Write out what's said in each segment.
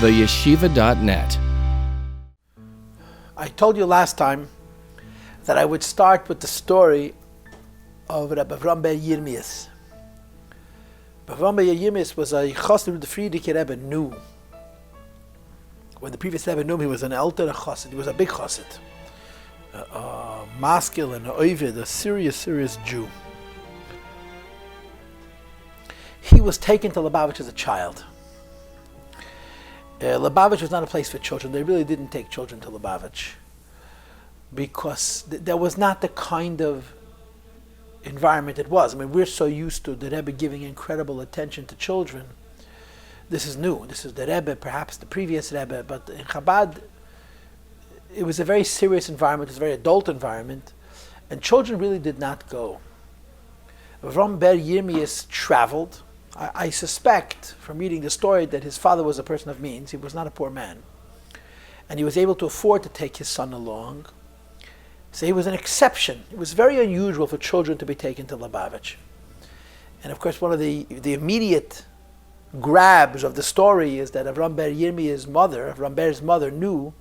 theyeshiva.net. I told you last time that I would start with the story of Rabbi Ber Yirmiyas. Ber Yirmiyas was a chassid the Friedrich Rebbe knew. When the previous Rebbe knew him, he was an Alter chassid. He was a big chassid, a masculine, an oived, a serious Jew. He was taken to Lubavitch as a child. Lubavitch was not a place for children. They really didn't take children to Lubavitch because there was not the kind of environment it was. I mean, we're so used to the Rebbe giving incredible attention to children. This is new. This is the Rebbe, perhaps the previous Rebbe, but in Chabad, it was a very serious environment. It was a very adult environment, and children really did not go. Ber Yirmiyas traveled. I suspect from reading the story that his father was a person of means. He was not a poor man. And he was able to afford to take his son along. So he was an exception. It was very unusual for children to be taken to Lubavitch. And of course, one of the immediate grabs of the story is that Ber Yirmiyah's mother, Ber's mother, knew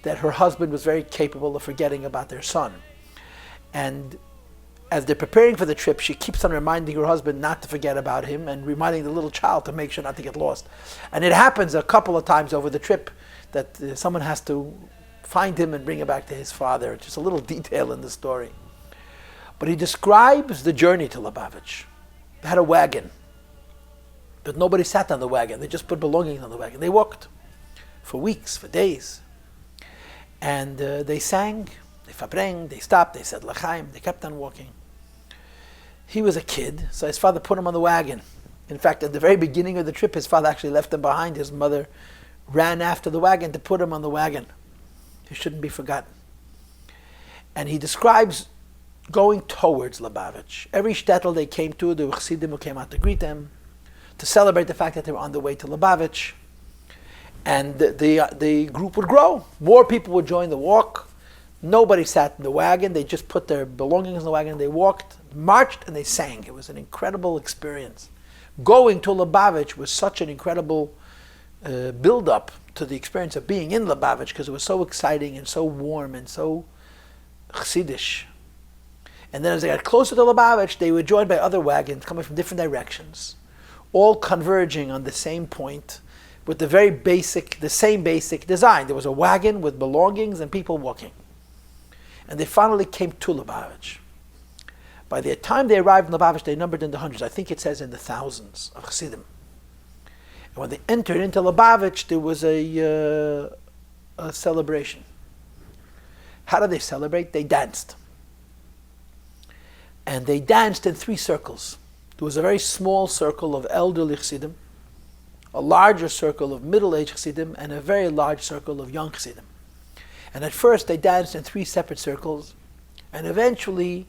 that her husband was very capable of forgetting about their son. And as they're preparing for the trip, she keeps on reminding her husband not to forget about him and reminding the little child to make sure not to get lost. And it happens a couple of times over the trip that someone has to find him and bring him back to his father. Just a little detail in the story. But he describes the journey to Lubavitch. They had a wagon, but nobody sat on the wagon. They just put belongings on the wagon. They walked for weeks, for days. And they sang, they fabreng, they stopped, they said l'chaim, they kept on walking. He was a kid, so his father put him on the wagon. In fact, at the very beginning of the trip, his father actually left him behind. His mother ran after the wagon to put him on the wagon. He shouldn't be forgotten. And he describes going towards Lubavitch. Every shtetl they came to, the chassidim who came out to greet them, to celebrate the fact that they were on the way to Lubavitch. And the group would grow. More people would join the walk. Nobody sat in the wagon. They just put their belongings in the wagon. They walked, marched, and they sang. It was an incredible experience. Going to Lubavitch was such an incredible build-up to the experience of being in Lubavitch because it was so exciting and so warm and so chassidish. And then as they got closer to Lubavitch, they were joined by other wagons coming from different directions, all converging on the same point with the same basic design. There was a wagon with belongings and people walking. And they finally came to Lubavitch. By the time they arrived in Lubavitch, they numbered in the hundreds. I think it says in the thousands of chassidim. And when they entered into Lubavitch, there was a celebration. How did they celebrate? They danced. And they danced in 3 circles. There was a very small circle of elderly chassidim, a larger circle of middle-aged chassidim, and a very large circle of young chassidim. And at first they danced in 3 separate circles, and eventually,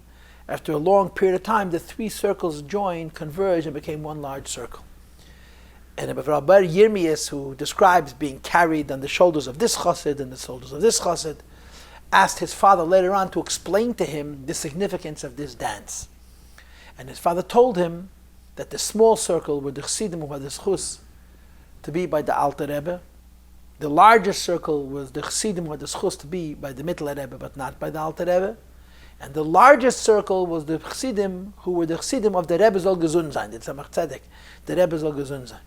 after a long period of time, the 3 circles joined, converged, and became one large circle. And Ber Yirmiyas, who describes being carried on the shoulders of this chassid and the shoulders of this chassid, asked his father later on to explain to him the significance of this dance. And his father told him that the small circle were the chassidim who had the zchus to be by the Alter Rebbe. The largest circle was the chassidim who had the zchus to be by the Mitteler Rebbe, but not by the Alter Rebbe. And the largest circle was the chassidim who were the chassidim of the Rebbe Zol Gesund Sein, the Tzemach Tzedek, the Rebbe Zol Gesund Sein.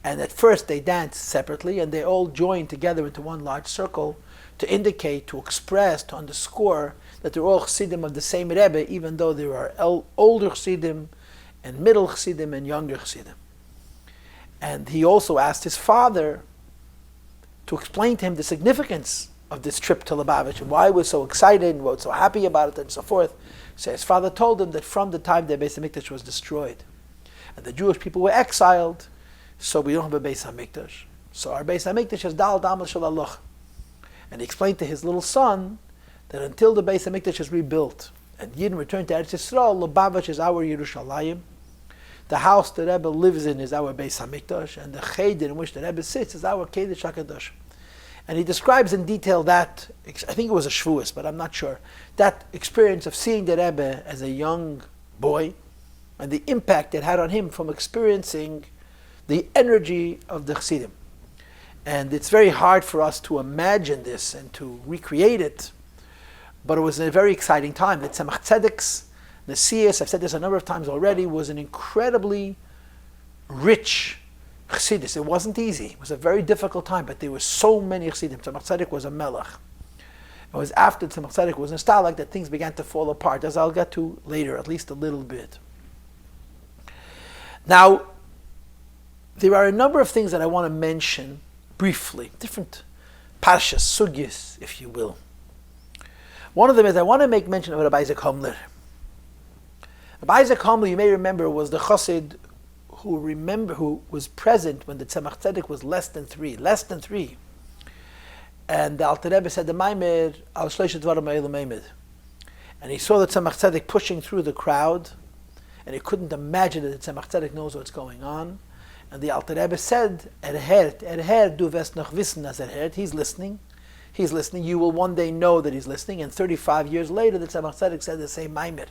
And at first they danced separately, and they all joined together into one large circle to indicate, to express, to underscore that they're all chassidim of the same Rebbe, even though there are older chassidim and middle chassidim and younger chassidim. And he also asked his father to explain to him the significance of this trip to Lubavitch and why he was so excited and was so happy about it and so forth. So his father told him that from the time the Beis HaMikdash was destroyed and the Jewish people were exiled, so we don't have a Beis HaMikdash. So our Beis HaMikdash is Dal Damal Shel Aloch. And he explained to his little son that until the Beis HaMikdash is rebuilt and Yidden return to Eretz Yisrael, Lubavitch is our Yerushalayim. The house the Rebbe lives in is our Beis HaMikdash, and the Cheder in which the Rebbe sits is our Kodesh HaKadosh. And he describes in detail that, I think it was a Shavuos, but I'm not sure, that experience of seeing the Rebbe as a young boy and the impact it had on him from experiencing the energy of the Chassidim. And it's very hard for us to imagine this and to recreate it, but it was a very exciting time. The Tzemach Tzedek's Nesias, I've said this a number of times already, was an incredibly rich Chassidus. It wasn't easy. It was a very difficult time, but there were so many Chassidim. Tzemach Tzedek was a melech. It was after Tzemach Tzedek was installed that things began to fall apart, as I'll get to later, at least a little bit. Now, there are a number of things that I want to mention briefly, different parshas, sugyas, if you will. One of them is I want to make mention of Rabbi Isaac Homler. Rabbi Isaac Homler, you may remember, was the chassid who was present when the Tzemach Tzedek was less than three. And the Alter Rebbe said the Maimer al Shleishet Dvarim Ha'elu Meimed. And he saw the Tzemach Tzedek pushing through the crowd, and he couldn't imagine that the Tzemach Tzedek knows what's going on. And the Alter Rebbe said, du wirst noch wissen, as he's listening. He's listening. You will one day know that he's listening. And 35 years later, the Tzemach Tzedek said the same Maimer.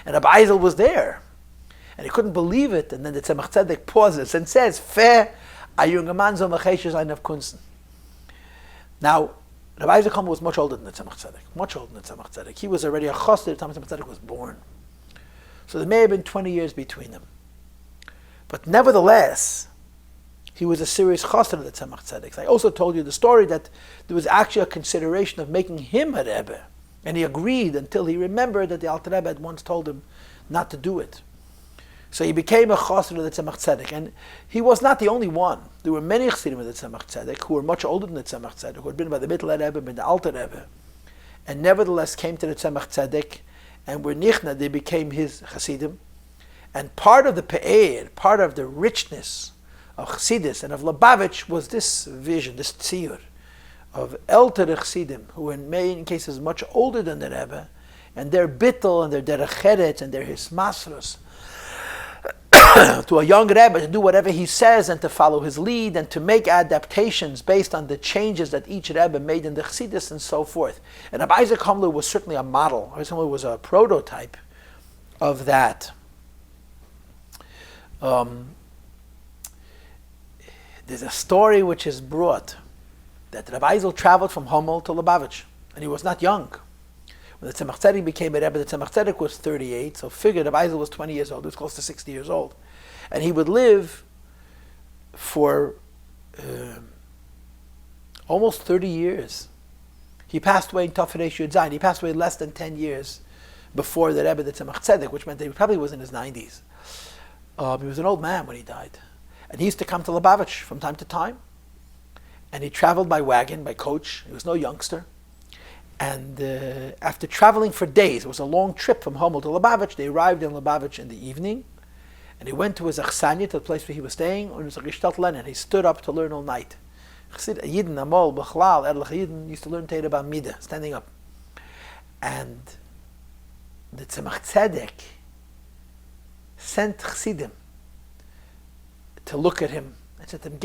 And Rabbi Eisel was there. And he couldn't believe it. And then the Tzemach Tzedek pauses and says, Fe, a junger Mann soll mecheshe sein auf Kunsten. Now, Rabbi Isaac Homler was much older than the Tzemach Tzedek. He was already a chassid at the time the Tzemach Tzedek was born. So there may have been 20 years between them. But nevertheless, he was a serious chassid of the Tzemach Tzedek. I also told you the story that there was actually a consideration of making him a Rebbe. And he agreed until he remembered that the Alter Rebbe had once told him not to do it. So he became a chassid of the Tzemach Tzedek. And he was not the only one. There were many chassidim of the Tzemach Tzedek who were much older than the Tzemach Tzedek, who had been by the Mitteler Rebbe, been the Alter Rebbe, and nevertheless came to the Tzemach Tzedek and were nichna, they became his chassidim. And part of the pe'er, part of the richness of Chassidus and of Lubavitch was this vision, this tziyur of Alter Chassidim, who in many cases much older than the Rebbe, and their bittel and their derech and their hismasros to a young Rebbe to do whatever he says and to follow his lead and to make adaptations based on the changes that each Rebbe made in the Chassidus and so forth. And Rabbi Isaac Homler was certainly a model. Rabbi Isaac Homler was a prototype of that. There's a story which is brought that Rabbi Eisel traveled from Hummel to Lubavitch, and he was not young. When the Tzemach Tzedek became a Rebbe, the Tzemach Tzedek was 38, so figure Rabbi Eisel was 20 years old, he was close to 60 years old. And he would live for almost 30 years. He passed away in Tafresh Yud Zayin. He passed away less than 10 years before the Rebbe, the Tzemach Tzedek, which meant that he probably was in his 90s. He was an old man when he died. And he used to come to Lubavitch from time to time. And he traveled by wagon, by coach. He was no youngster. And after traveling for days, it was a long trip from Hummel to Lubavitch. They arrived in Lubavitch in the evening. And he went to his achsanya, to the place where he was staying, and he stood up to learn all night. Yidden, Amol, Bechlal, Erlich Yidden used to learn Torah about Midah, standing up. And the Tzemach Tzedek sent Chassidim to look at him and said to him,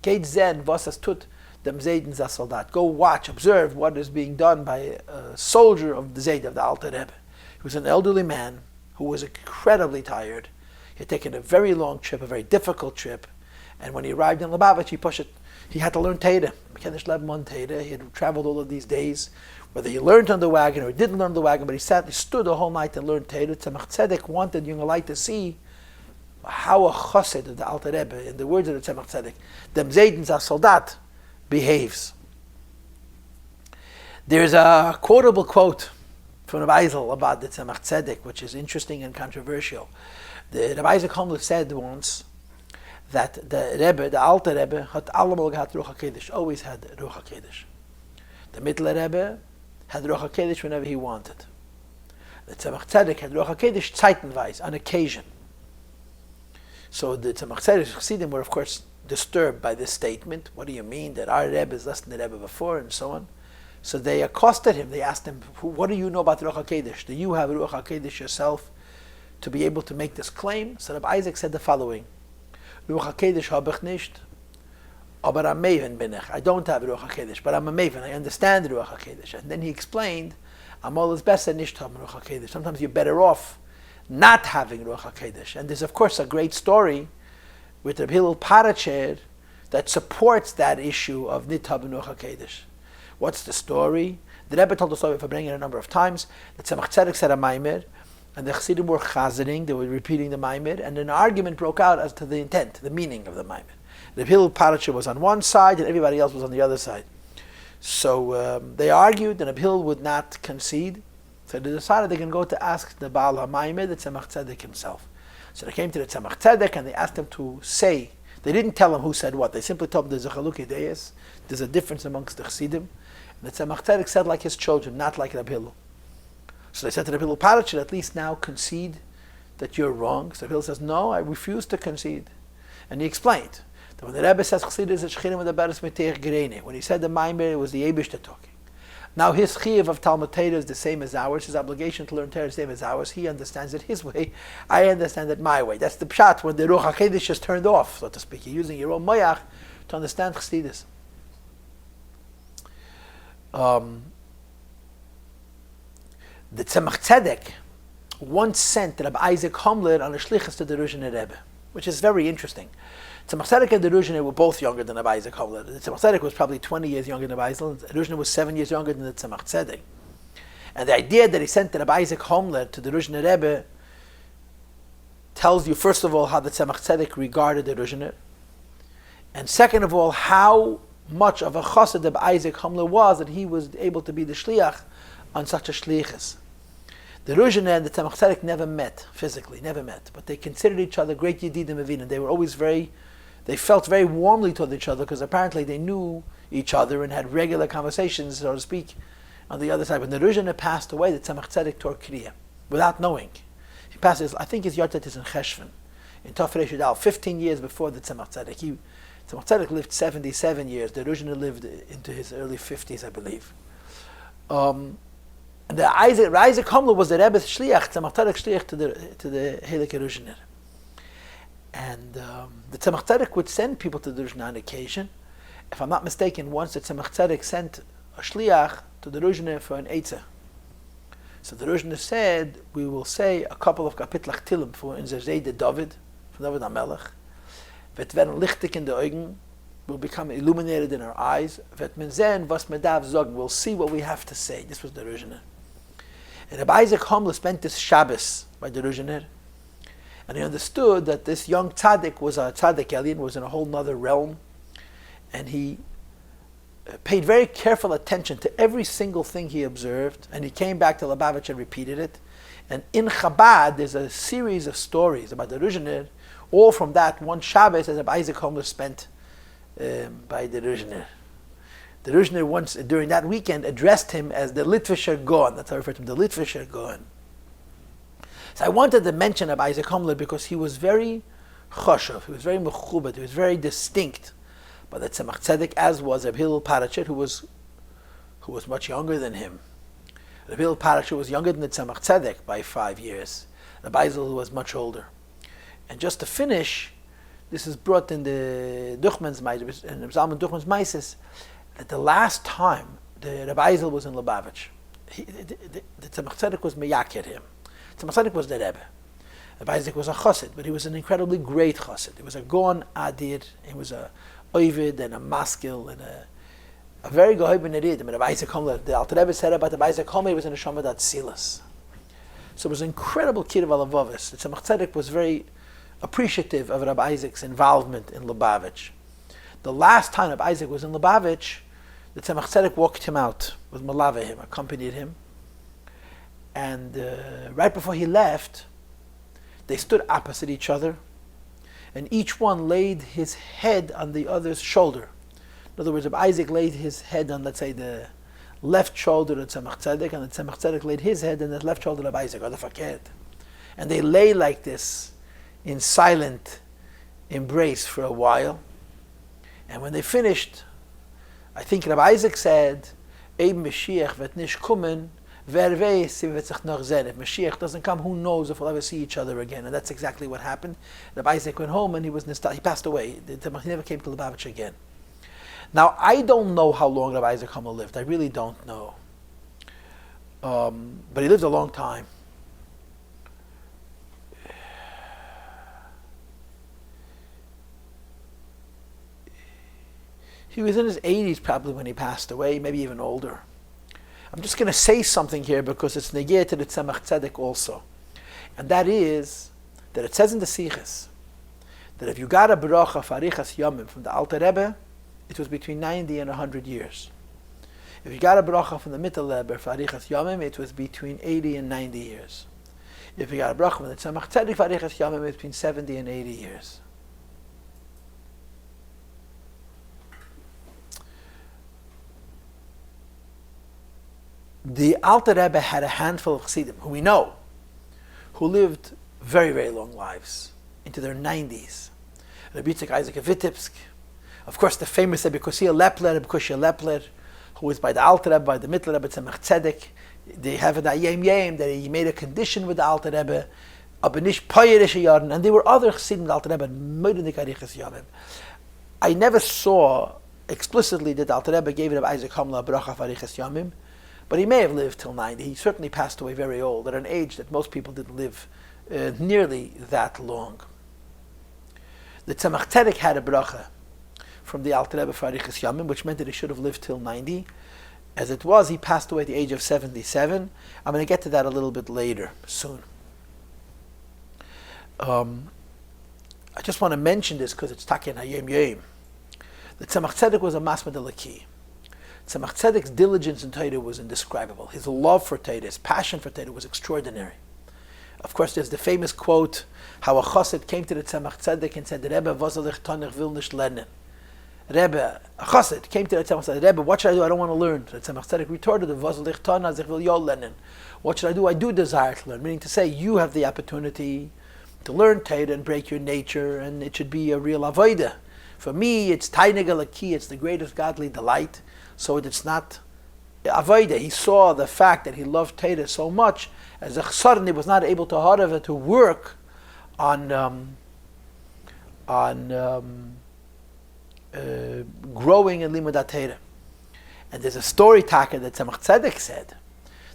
Geht zed, was es tut, dem Zayden za Soldat. Go watch, observe what is being done by a soldier of the Zayd, of the Alter Rebbe. He was an elderly man who was incredibly tired. He had taken a very long trip, a very difficult trip, and when he arrived in Lubavitch, he had to learn Torah. He had traveled all of these days, whether he learned on the wagon or he didn't learn on the wagon, but he stood the whole night and learned Torah. Tzemach Tzedek wanted Jungelite to see how a chassid of the Alter Rebbe, in the words of the Tzemach Tzedek, dem Zayden za Soldat, behaves. There's a quotable quote from Rabbi Eisel about the Tzemach Tzedek, which is interesting and controversial. The Rabbi Isaac Homler said once that the Rebbe, the Alter Rebbe, had allemal gehat Ruach HaKodesh, always had Ruach HaKodesh. The Mitteler Rebbe had Ruach HaKodesh whenever he wanted. The Tzemach Tzedek had Ruach HaKodesh zeitenweise, on occasion. So the Tzemach Tzedek Chassidim were, of course, disturbed by this statement. What do you mean that our Rebbe is less than the Rebbe before, and so on? So they accosted him. They asked him, what do you know about Ruach HaKodesh? Do you have Ruach HaKodesh yourself to be able to make this claim? So Rabbi Isaac said the following, Ruach HaKodesh hab ich nicht, aber am Maven bin ich. I don't have Ruach HaKodesh, but I'm a Maven. I understand Ruach HaKodesh. And then he explained, Amol is besser nicht haben Ruach HaKodesh. Sometimes you're better off not having Ruach HaKodesh. And there's, of course, a great story with Rabbi Hillel Paracher that supports that issue of Nitah B'Nuach HaKedesh. What's the story? The Rebbe told the story, if I bring it a number of times, that Tzemach Tzedek said a maimer, and the Chassidim were chazening, they were repeating the maimer, and an argument broke out as to the intent, the meaning of the maimer. The Hillel Parasha was on one side, and everybody else was on the other side. So they argued, and Hillel would not concede. So they decided they can go to ask the Baal HaMaimer, the Tzemach Tzedek himself. So they came to the Tzemach Tzedek, and they asked him to say, they didn't tell him who said what, they simply told him there's a chalukei deis, there's a difference amongst the Chassidim. And the Tzemach Tzedek said like his children, not like Rabbi Hillel. So they said to Rabbi Hillel, Parach should at least now concede that you're wrong. So Rabbi Hillel says, no, I refuse to concede. And he explained that when the Rebbe says Chassid is a Shchinim with the Beres Meteich Gerene, when he said the Maimer, it was the Eibishter talking. Now his chiyuv of Talmud Torah is the same as ours. His obligation to learn Torah is the same as ours. He understands it his way. I understand it my way. That's the pshat when the Ruach HaKodesh is turned off, so to speak. You're using your own moyach to understand Chassidus. The Tzemach Tzedek once sent Rabbi Isaac Homler on a shlichus to the Rebbetzin Rebbe, which is very interesting. Tzemach Tzedek and the Rebbetzin were both younger than Rabbi Isaac Homler. The Tzemach Tzedek was probably 20 years younger than Rabbi Isaac. The Rebbetzin was 7 years younger than the Tzemach Tzedek. And the idea that he sent Rabbi Isaac Homler to the Rebbetzin Rebbe tells you, first of all, how the Tzemach Tzedek regarded the Rebbetzin, and second of all, how much of a chassid of Isaac Homler was that he was able to be the shliach on such a shlichus. The Rebbetzin and the Tzemach Tzedek never met physically, never met, but they considered each other great Yedidim Avin, and they were always they felt very warmly toward each other because apparently they knew each other and had regular conversations, so to speak, on the other side. When the Rebbetzin passed away, the Tzemach Tzedek tore Kriya without knowing. He passed I think his Yartet is in Cheshvan, in Tafrei Shudal, 15 years before the Tzemach Tzedek. Tzemach Tzedek lived 77 years. The Rebbetzin lived into his early 50s, I believe. And the Isaac Homler was the Rebbe's shliach, Tzemach Tzedek shliach to the Heilige Rebbetzin. And the Tzemach Tzedek would send people to the Rebbetzin on occasion. If I'm not mistaken, once the Tzemach Tzedek sent a shliach to the Rebbetzin for an eitzah. So the Rebbetzin said, we will say a couple of kapitlach tilim for in Zerzede David, from David HaMelech. Vet werden lichtig in the Augen, will become illuminated in our eyes. Vet men sehen, was me darf sagen, we'll see what we have to say. This was the Rebbetzin. And Rabbi Isaac Homler spent this Shabbos by the Rebbetzin, and he understood that this young tzaddik was a tzaddik elyon, was in a whole nother realm, and he paid very careful attention to every single thing he observed, and he came back to Lubavitch and repeated it. And in Chabad, there's a series of stories about the Rebbetzin, all from that one Shabbos that Rabbi Isaac Homler spent by the Rebbetzin. The Rebbetzin once, during that weekend, addressed him as the Litvischer Gaon. That's how I refer to him, the Litvischer Gaon. So I wanted to mention Rabbi Isaac Homler because he was very choshev, he was very mechubed, he was very distinct. But the Tzemach Tzedek, as was Rabbi Hillel Parashat, who was much younger than him. Rabbi Hillel Parashat was younger than the Tzemach Tzedek by 5 years. Rabbi Isaac was much older. And just to finish, this is brought in the Duchman's Maises, in the Zalman Duchman's Maises, that the last time the Rabbi Isaac was in Lubavitch, the Tzemach Tzedek was meyakir him. Tzemach Tzedek was the Rebbe. Rabbi Isaac was a chassid, but he was an incredibly great chassid. He was a Gaon Adir, he was a Ovid and a Maskil and a very Gohib and Erid. I mean, Rabbi Isaac Homler, the Alter Rebbe said about Rabbi Isaac Homler, he was in a Shomad Atzilas. So it was an incredible kid of Alavavis. The Tzemach Tzedek was very appreciative of Rabbi Isaac's involvement in Lubavitch. The last time Rabbi Isaac was in Lubavitch, the Tzemach Tzedek walked him out with Malave him, accompanied him. And right before he left, they stood opposite each other, and each one laid his head on the other's shoulder. In other words, Rabbi Isaac laid his head on, let's say, the left shoulder of Tzemach Tzedek, and the Tzemach Tzedek laid his head on the left shoulder of Isaac, or the fakert. And they lay like this in silent embrace for a while. And when they finished, I think Rabbi Isaac said, Eib Mashiach vet nish kumen, if Mashiach doesn't come, who knows if we'll ever see each other again? And that's exactly what happened. Rabbi Isaac went home and he passed away. He never came to Lubavitch again. Now, I don't know how long Rabbi Isaac Homler lived. I really don't know. But he lived a long time. He was in his 80s probably when he passed away, maybe even older. I'm just going to say something here because it's negiyah to the Tzemach Tzedek also. And that is that it says in the Sichos that if you got a bracha for arichas yomim from the Alter Rebbe, it was between 90 and 100 years. If you got a bracha from the Mitteler Rebbe for arichas yomim, it was between 80 and 90 years. If you got a bracha from the Tzemach Tzedek for arichas yomim, it was between 70 and 80 years. The Alter Rebbe had a handful of chassidim who we know, who lived very, very long lives, into their 90s. Rabbi Isaac of Vitebsk, of course the famous Rebbe Kosia Lepler, who was by the Alter Rebbe, by the Mitteler Rebbe, Tzemach Tzedek. They have a Yem that he made a condition with the Alter Rebbe, and there were other chassidim the Alter Rebbe. I never saw explicitly that the Alter Rebbe gave Rabbi Isaac Hamla bracha for arichas yomim, but he may have lived till 90. He certainly passed away very old, at an age that most people didn't live nearly that long. The Tzemach Tzedek had a bracha from the Alter Rebbe for arichas yomim, which meant that he should have lived till 90. As it was, he passed away at the age of 77. I'm going to get to that a little bit later, soon. I just want to mention this because it's Takin Hayem Yom. The Tzemach Tzedek was a masmad alaki. Tzemach Tzedek's diligence in Torah was indescribable. His love for Torah, his passion for Torah was extraordinary. Of course, there's the famous quote, how a chassid came to the Tzemach Tzedek and said, Rebbe, v'zalich tonich will nicht lernen. Rebbe, a chassid came to the Tzemach Tzedek, Rebbe, what should I do? I don't want to learn. The Tzemach Tzedek retorted, v'zalich tonich will yol lernen. What should I do? I do desire to learn. Meaning to say, you have the opportunity to learn Torah and break your nature, and it should be a real avodah. For me, it's tainig alaki, it's the greatest godly delight. So it's not avodah. He saw the fact that he loved Torah so much, as a chassan, he was not able to work on growing in limud Torah. And there's a story taka that Tzemach Tzedek said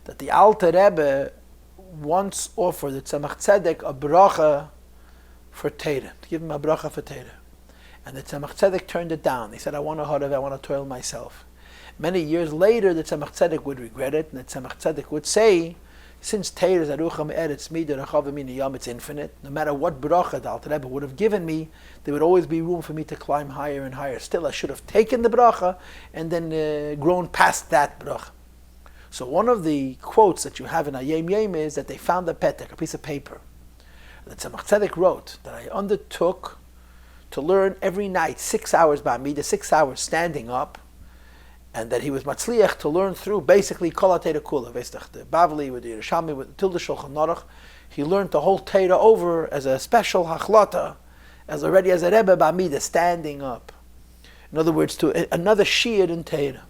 that the Alter Rebbe once offered the Tzemach Tzedek a bracha for Torah, to give him a bracha for Torah. And the Tzemach Tzedek turned it down. He said, I want to toil myself. Many years later, the Tzemach Tzedek would regret it, and the Tzemach Tzedek would say, since Torah is arucham eretz mida rachavim yom, it's infinite. No matter what bracha the Alter Rebbe would have given me, there would always be room for me to climb higher and higher. Still, I should have taken the bracha and then grown past that bracha. So one of the quotes that you have in Hayem Yom is that they found a petek, a piece of paper. The Tzemach Tzedek wrote that I undertook to learn every night 6 hours ba'amida, 6 hours standing up, and that he was matzliach to learn through basically kol ha-Torah kula, the Bavli with the Yerushalmi with the Tilda Shulchan Aruch. He learned the whole Torah over as a special hachlata, as already as a Rebbe ba'amida, standing up. In other words, to another shiur in Torah.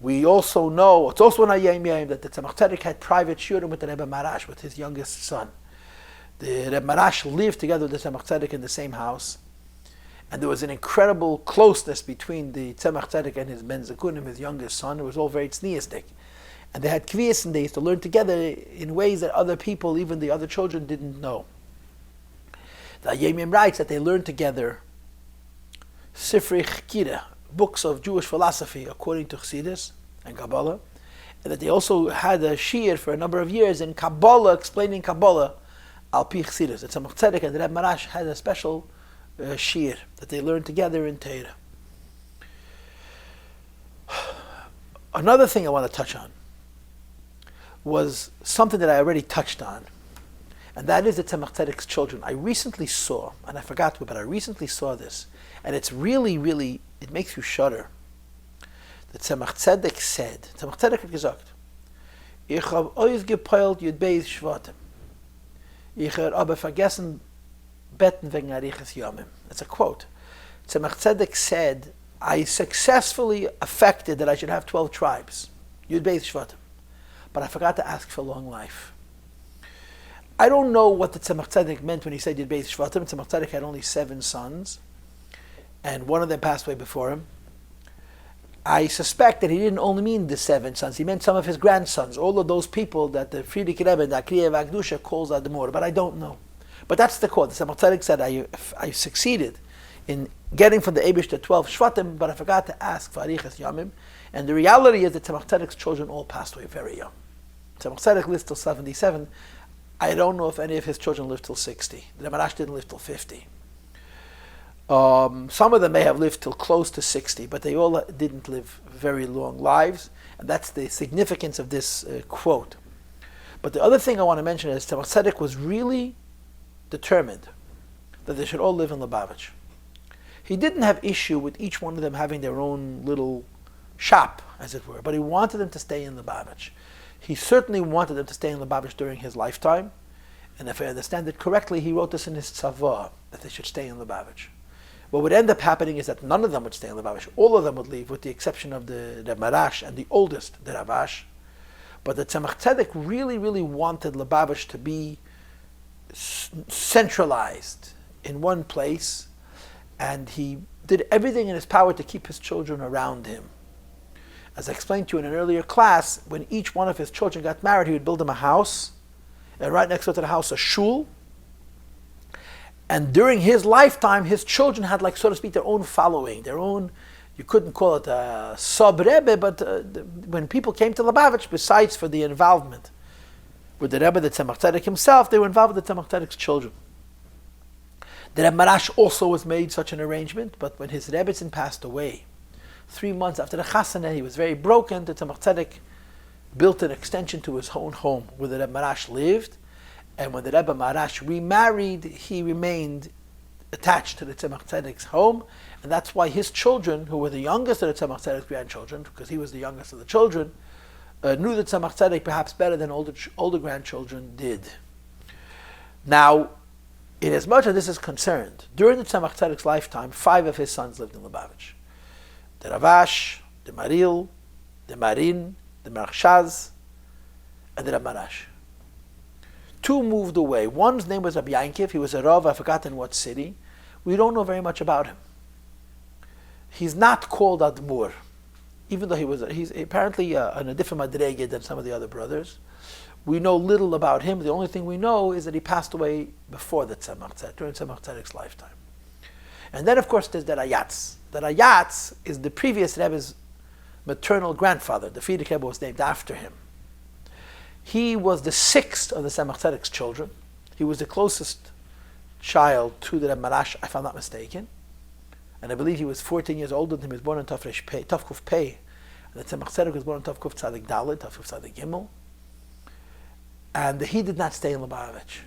We also know, it's also in Hayem Yom, that the Tzemach Tzedek had private shiurim with the Rebbe Marash, with his youngest son. The Rebbe Marash lived together with the Tzemach Tzedek in the same house. And there was an incredible closeness between the Tzemach Tzedek and his Ben Zekunim, his youngest son. It was all very tzniistic. And they had kviyas and they used to learn together in ways that other people, even the other children, didn't know. The Hayem Yom writes that they learned together Sifrei Chkira, books of Jewish philosophy according to Chassidus and Kabbalah, and that they also had a shiur for a number of years in Kabbalah, explaining Kabbalah al pi Chassidus. The Tzemach Tzedek and the Rebbe Marash had a special shiur that they learned together in Torah. Another thing I want to touch on was something that I already touched on, and that is the Tzemach Tzedek's children. I recently saw, and I forgot to, but I recently saw this, and it's really, really, it makes you shudder. The Tzemach Tzedek said, Tzemach Tzedek hat gesagt, ich hab euch gepeilt Yud-Beis Shvatim. Ich hab aber vergessen beten wegen arichas yomim. That's a quote. Tzemach Tzedek said, I successfully affected that I should have 12 tribes, Yud-Beis Shvatim, but I forgot to ask for long life. I don't know what the Tzemach Tzedek meant when he said Yud-Beis Shvatim. Tzemach Tzedek had only 7 sons, and one of them passed away before him. I suspect that he didn't only mean the 7 sons, he meant some of his grandsons, all of those people that the Friedrich Rebbe and the Akriya Vagdusha calls Admor, but I don't know. But that's the quote. The Tzemach Tzedek said, I succeeded in getting from the Eibush to 12 Shvatim, but I forgot to ask for Arichas Yamim. And the reality is that Tzemach Tzedek's children all passed away very young. Tzemach Tzedek lived till 77. I don't know if any of his children lived till 60. The Marash didn't live till 50. Some of them may have lived till close to 60, but they all didn't live very long lives. And that's the significance of this quote. But the other thing I want to mention is Tzemach Tzedek was really determined that they should all live in Lubavitch. He didn't have issue with each one of them having their own little shop, as it were, but he wanted them to stay in Lubavitch. He certainly wanted them to stay in Lubavitch during his lifetime, and if I understand it correctly, he wrote this in his tzavah, that they should stay in Lubavitch. What would end up happening is that none of them would stay in Lubavitch. All of them would leave, with the exception of the Marash and the oldest, the Ravash. But the Tzemach Tzedek really, really wanted Lubavitch to be centralized in one place, and he did everything in his power to keep his children around him. As I explained to you in an earlier class, when each one of his children got married, he would build them a house, and right next door to the house, a shul. And during his lifetime, his children had, like, so to speak, their own following, their own, you couldn't call it a sub-Rebbe, but when people came to Lubavitch, besides for the involvement with the Rebbe, the Tzemach Tzedek himself, they were involved with the Tzemach Tzedek's children. The Rebbe Marash also was made such an arrangement, but when his Rebbetzin passed away, 3 months after the Chasaneh, he was very broken. The Tzemach Tzedek built an extension to his own home where the Rebbe Marash lived, and when the Rebbe Marash remarried, he remained attached to the Tzemach Tzedek's home, and that's why his children, who were the youngest of the Tzemach Tzedek's grandchildren, because he was the youngest of the children, knew the Tzemach Tzedek perhaps better than older grandchildren did. Now, in as much as this is concerned, during the Tzemach Tzedek's lifetime, 5 of his sons lived in Lubavitch. The Ravash, the Maril, the Marin, the Marshaz, and the Marash. 2 moved away. One's name was Rabbi Yankiv. He was a Rav, I've forgotten what city. We don't know very much about him. He's not called Admur, even though he's apparently on a different madrege than some of the other brothers. We know little about him. The only thing we know is that he passed away before the Tzemach Tzedek, during Tzemach Tzedek's lifetime. And then, of course, there's the Rayatz. The Rayatz is the previous Rebbe's maternal grandfather. The Frierdiker Rebbe was named after him. He was the 6th of the Tzemach Tzedek's children. He was the closest child to the Rebbe Marash, if I'm not mistaken. And I believe he was 14 years older than him. He was born in Tafkuf Pei. And the Tzemach Tzedek was born in Tafkuf Tzadik Dalet, Tafkuf Tzadik Gimel. And he did not stay in Lubavitch.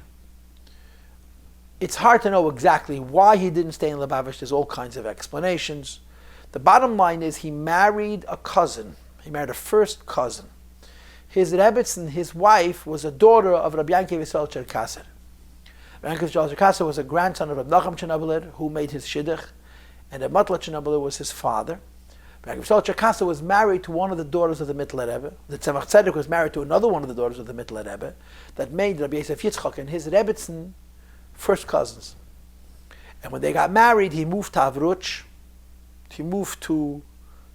It's hard to know exactly why he didn't stay in Lubavitch. There's all kinds of explanations. The bottom line is he married a cousin. He married a first cousin. His Rebbetzin, his wife, was a daughter of Rabbi Yankiv Yisrael Cherkasser. Rabbi Yankiv Yisrael Cherkasser was a grandson of Menachem Chernobyl, who made his shidduch, and Mitteler Chernobyl was his father. Rabbi Yankiv Yisrael Cherkasser was married to one of the daughters of the Mitteler Rebbe. The Tzemach Tzedek was married to another one of the daughters of the Mitteler Rebbe, that made Rabbi Yosef Yitzchak and his Rebbetzin first cousins. And when they got married, he moved to Avruch. He moved to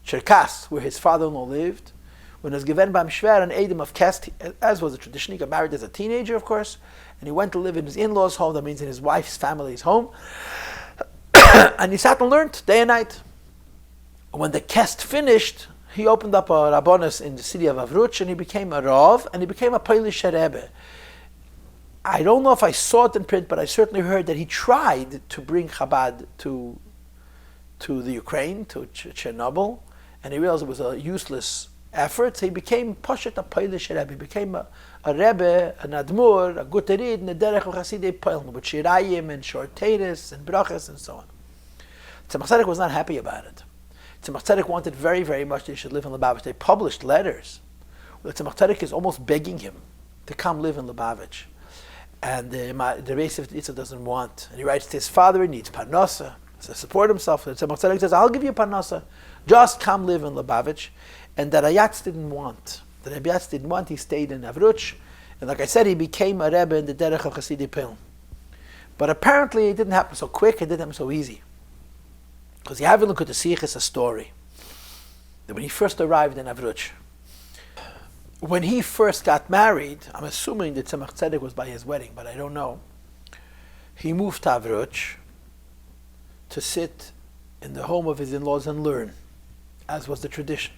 Cherkas, where his father-in-law lived. When he was given Bam Shver an Edom of Kest, as was the tradition, he got married as a teenager, of course, and he went to live in his in-laws' home, that means in his wife's family's home. And he sat and learned day and night. When the Kest finished, he opened up a Rabbonis in the city of Avruch, and he became a Rav, and he became a Paltiel Rebbe. I don't know if I saw it in print, but I certainly heard that he tried to bring Chabad to the Ukraine, to Chernobyl, and he realized it was a useless effort. So he became Poshet a Paltiel Rebbe. He became a Rebbe, an Admur, a Guterid, and a Derech of Chasidei Palm, with Shirayim and Short Teres and Brachas and so on. Tzemach Tzedek was not happy about it. Tzemach Tzedek wanted very, very much that he should live in Lubavitch. They published letters where Tzemach Tzedek is almost begging him to come live in Lubavitch. And the Rebbe Yitzchak doesn't want. And he writes to his father, he needs parnasa to support himself. And Tzemach Tzedek says, I'll give you parnasa. Just come live in Lubavitch. And the Rayatz didn't want. The Rebbe Yatz didn't want. He stayed in Avruch. And like I said, he became a Rebbe in the Derech of Chasidei Piln. But apparently it didn't happen so quick, it didn't happen so easy. Because you have a look at the Sichos, a story. That when he first arrived in Avruch, when he first got married, I'm assuming that Tzemach Tzedek was by his wedding, but I don't know. He moved to Avruch, to sit in the home of his in-laws and learn, as was the tradition.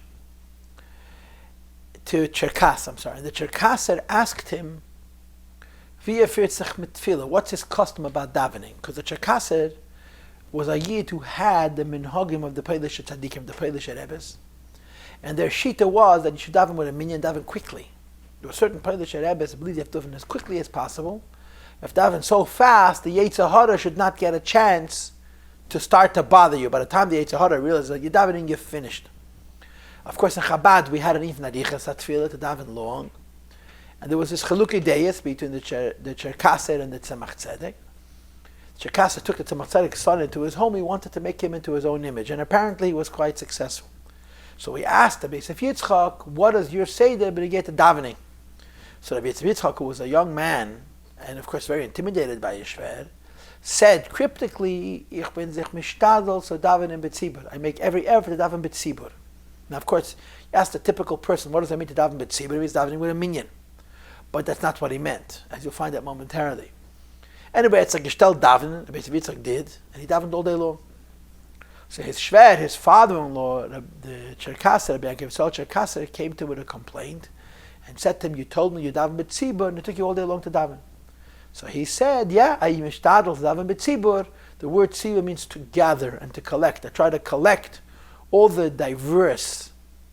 To Cherkas, the Cherkaser asked him, what's his custom about davening? Because the Cherkaser was a yid who had the minhagim of the Polish tzaddikim, the Polish Rebbes, and their shita was that you should daven with a minyan, daven quickly. There were certain Polish Rebbes who believed you have to daven as quickly as possible. If daven so fast, the Yetzer Hara should not get a chance to start to bother you. By the time the Yetzer Hara realizes that you're davening, you're finished. Of course, in Chabad, we had an even arichas atfilah to daven long. And there was this chalukei deis between the Cherkaser and the Tzemach Tzedek. The Cherkaser took the Tzemach Tzedek's son into his home. He wanted to make him into his own image. And apparently he was quite successful. So he asked Rabbi Yitzchak, what does your seder b'negei to davening? So Rabbi Yitzchak, who was a young man, and of course very intimidated by Yishver, said cryptically, Ich bin sich mishtadel, so davening b'tzibur. I make every effort to daven b'tzibur. Now, of course, you ask the typical person, what does that mean to daven b'tzibur? He's davening with a minyan. But that's not what he meant, as you'll find out momentarily. Anyway, it's like Gestell daven, Rabbi Yitzchak did, and he davened all day long. So his shver, his father-in-law, the Cherkaser, Rabbi Cherkaser, came to him with a complaint and said to him, you told me you daven b'tzibur, and it took you all day long to daven. So he said, yeah, I mishtadel to daven b'tzibur. The word tzibur means to gather and to collect. I try to collect all the diverse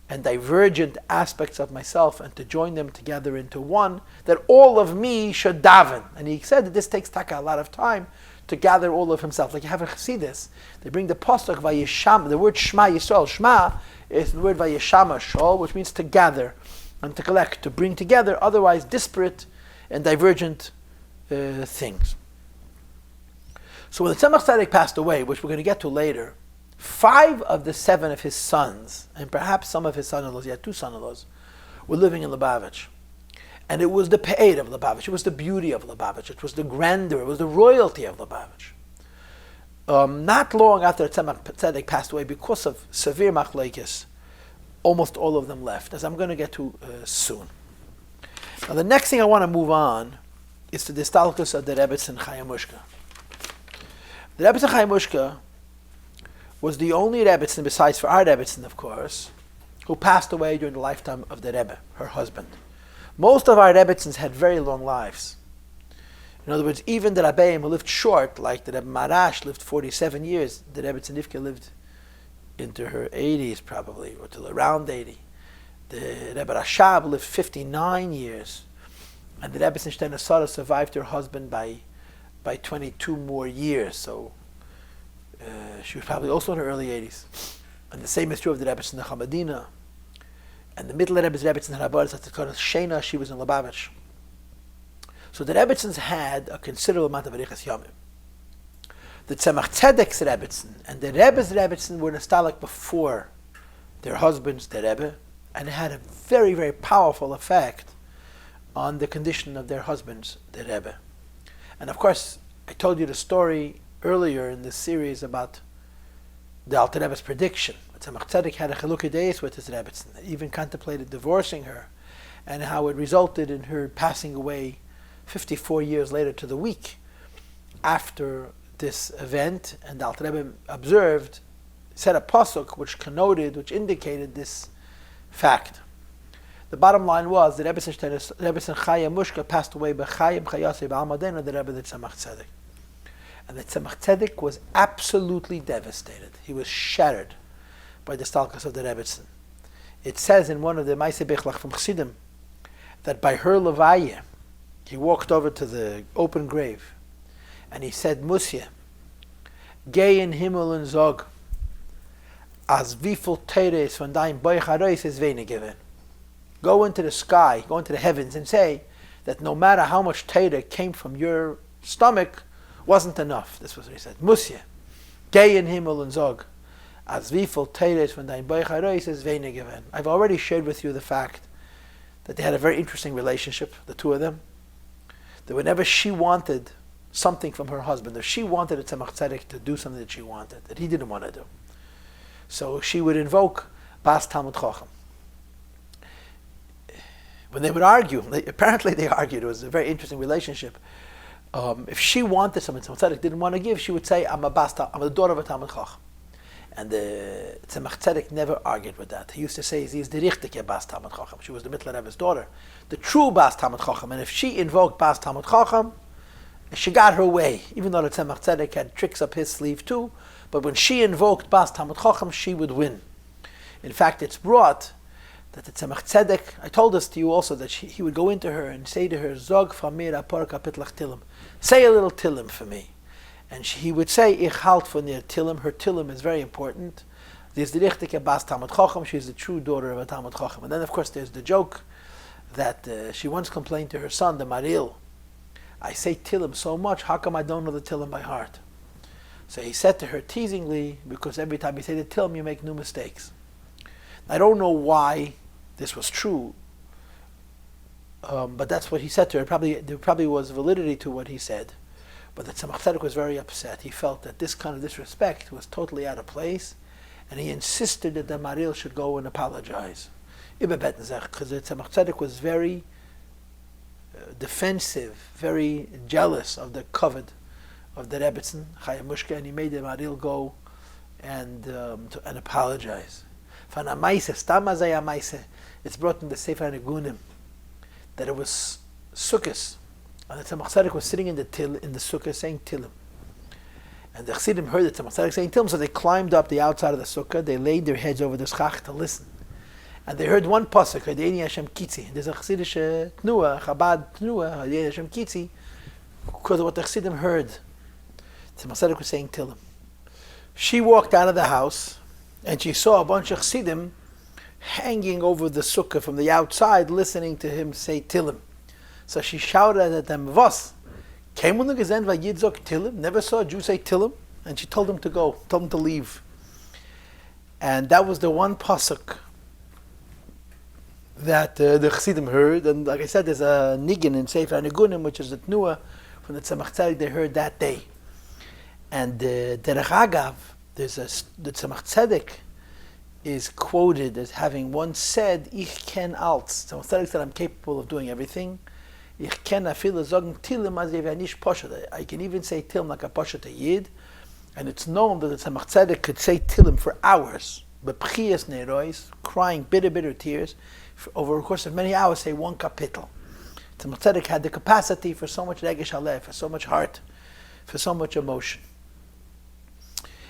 and divergent aspects of myself and to join them together into one, that all of me should daven. And he said that this takes taka a lot of time to gather all of himself. Like you have a Chassidus, they bring the pasuk vayisham, the word Shema Yisrael. Shema is the word vayishama shol, which means to gather and to collect, to bring together otherwise disparate and divergent things. So when the Tzemach Tzedek passed away, which we're going to get to later, 5 of the 7 of his sons, and perhaps some of his son-in-laws, he had 2 son-in-laws, were living in Lubavitch. And it was the pe'ed of Lubavitch, it was the beauty of Lubavitch, it was the grandeur, it was the royalty of Lubavitch. Not long after Tzemach Tzedek passed away, because of severe machlokes, almost all of them left, as I'm going to get to soon. Now the next thing I want to move on is to the stalkus of the Rebbetzin Chayamushka. The Rebbetzin Chayamushka was the only Rebbetzin, besides for our Rebbetzin, of course, who passed away during the lifetime of the Rebbe, her husband. Most of our Rebbetzins had very long lives. In other words, even the Rabbeim who lived short, like the Rebbe Marash lived 47 years, the Rebbetzin Rivka lived into her 80s probably, or till around 80. The Rebbe Rashab lived 59 years. And the Rebbetzin Shtena Sarah survived her husband by 22 more years, so she was probably also in her early 80s. And the same is true of the Rebbetzin Nechamadina. And the Mitteler Rebbe's Rebbetzin Rabbi, that's called Shena, she was in Lubavitch. So the Rebbetzins had a considerable amount of Arichas Yomim. The Tzemach Tzedek's Rebbetzin and the Rebbe's Rebbetzin were nostalgic before their husbands, the Rebbe, and it had a very, very powerful effect on the condition of their husbands, the Rebbe. And of course, I told you the story earlier in this series about the Alter Rebbe's prediction. Tzemach Tzedek had a chalukei deis with his Rebbetzin, even contemplated divorcing her, and how it resulted in her passing away 54 years later to the week after this event. And the Alter Rebbe observed, said a pasuk which connoted, which indicated this fact. The bottom line was that Rebbetzin Chayamushka passed away by Chayim Chayasei B'Almadena, the Rebbe, the Tzemach Tzedek. And the Tzemach Tzedek was absolutely devastated. He was shattered by the stalkus of the Rebbetzin. It says in one of the Maaseh Bechlach from Chassidim that by her levaya, he walked over to the open grave and he said, Musya, geh in Himmel und sag, as wieviel Teires von dein Beuchareis is wenig gewesen. Go into the sky, go into the heavens and say that no matter how much Teire came from your stomach, wasn't enough. This was what he said. Musya, geh in Himmel und sag, as wieviel Teires von dein Beuchareis is wenig gewesen. I've already shared with you the fact that they had a very interesting relationship, the two of them. That whenever she wanted something from her husband, if she wanted a Tzemach Tzedek to do something that she wanted, that he didn't want to do, so she would invoke Bas Talmud Chacham. When they would argue, apparently they argued, it was a very interesting relationship. If she wanted something, Tzemach Tzedek didn't want to give, she would say, I'm the daughter of a Talmid Chacham. And the Tzemach Tzedek never argued with that. He used to say, "She is the richtige Bas Talmid Chacham." She was the Mitteler Rebbe's daughter, the true Bas Talmid Chacham. And if she invoked Bas Talmid Chacham, she got her way. Even though the Tzemach Tzedek had tricks up his sleeve too, but when she invoked Bas Talmid Chacham, she would win. In fact, it's brought that the Tzemach Tzedek, I told this to you also, that he would go into her and say to her, "Zog from mir apor kapitlach tilim." Say a little tilim for me. And he would say, "Ich halt von ihr tilim." Her tilim is very important. There's the richtige Bas Talmid Chacham. She's the true daughter of a Talmid Chacham. And then, of course, there's the joke that she once complained to her son, the Maril, "I say tilim so much, how come I don't know the tilim by heart?" So he said to her teasingly, because every time you say the tilim, you make new mistakes. I don't know why this was true, but that's what he said to her. There probably was validity to what he said. But the Tzemach Tzedek was very upset. He felt that this kind of disrespect was totally out of place, and he insisted that the Maril should go and apologize. Because the Tzemach Tzedek was very defensive, very jealous of the kavod of the Rebbetzin, and he made the Maril go and apologize. It's brought in the Sefer Negunim that it was Sukkos, and the Tzemach Tzedek was sitting in the sukkah saying Tilim. And the Chassidim heard the Tzemach Tzedek saying Tilim, so they climbed up the outside of the sukkah, they laid their heads over the schach to listen. And they heard one pasuk, Hadeini Hashem Kitzi. There's a Chassidish Tnua, Chabad Tnua, Hadeini Hashem Kitzi, because of what the Chassidim heard. The Tzemach Tzedek was saying Tilim. She walked out of the house, and she saw a bunch of Chassidim hanging over the sukkah from the outside, listening to him say Tilim. So she shouted at them, "Was? Came when the Gezen Vayidzok Tilim? Never saw a Jew say Tilim?" And she told him to go, told him to leave. And that was the one pasuk that the Chassidim heard. And like I said, there's a niggin in Sefer Negunim, which is the Tnua from the Tzemach Tzedek they heard that day. And Derech Agav, the Tzemach Tzedek is quoted as having once said, "Ich ken alts." Tzemach Tzedek said, "I'm capable of doing everything. Ich ken afil zogen tilim as yevanish poshet." I can even say tilim like a poshet a yid, and it's known that the Tzemach Tzedek could say tilim for hours, bepchias neirois, crying bitter tears, over a course of many hours, say one kapitel. Tzemach Tzedek had the capacity for so much regesh halev, for so much heart, for so much emotion.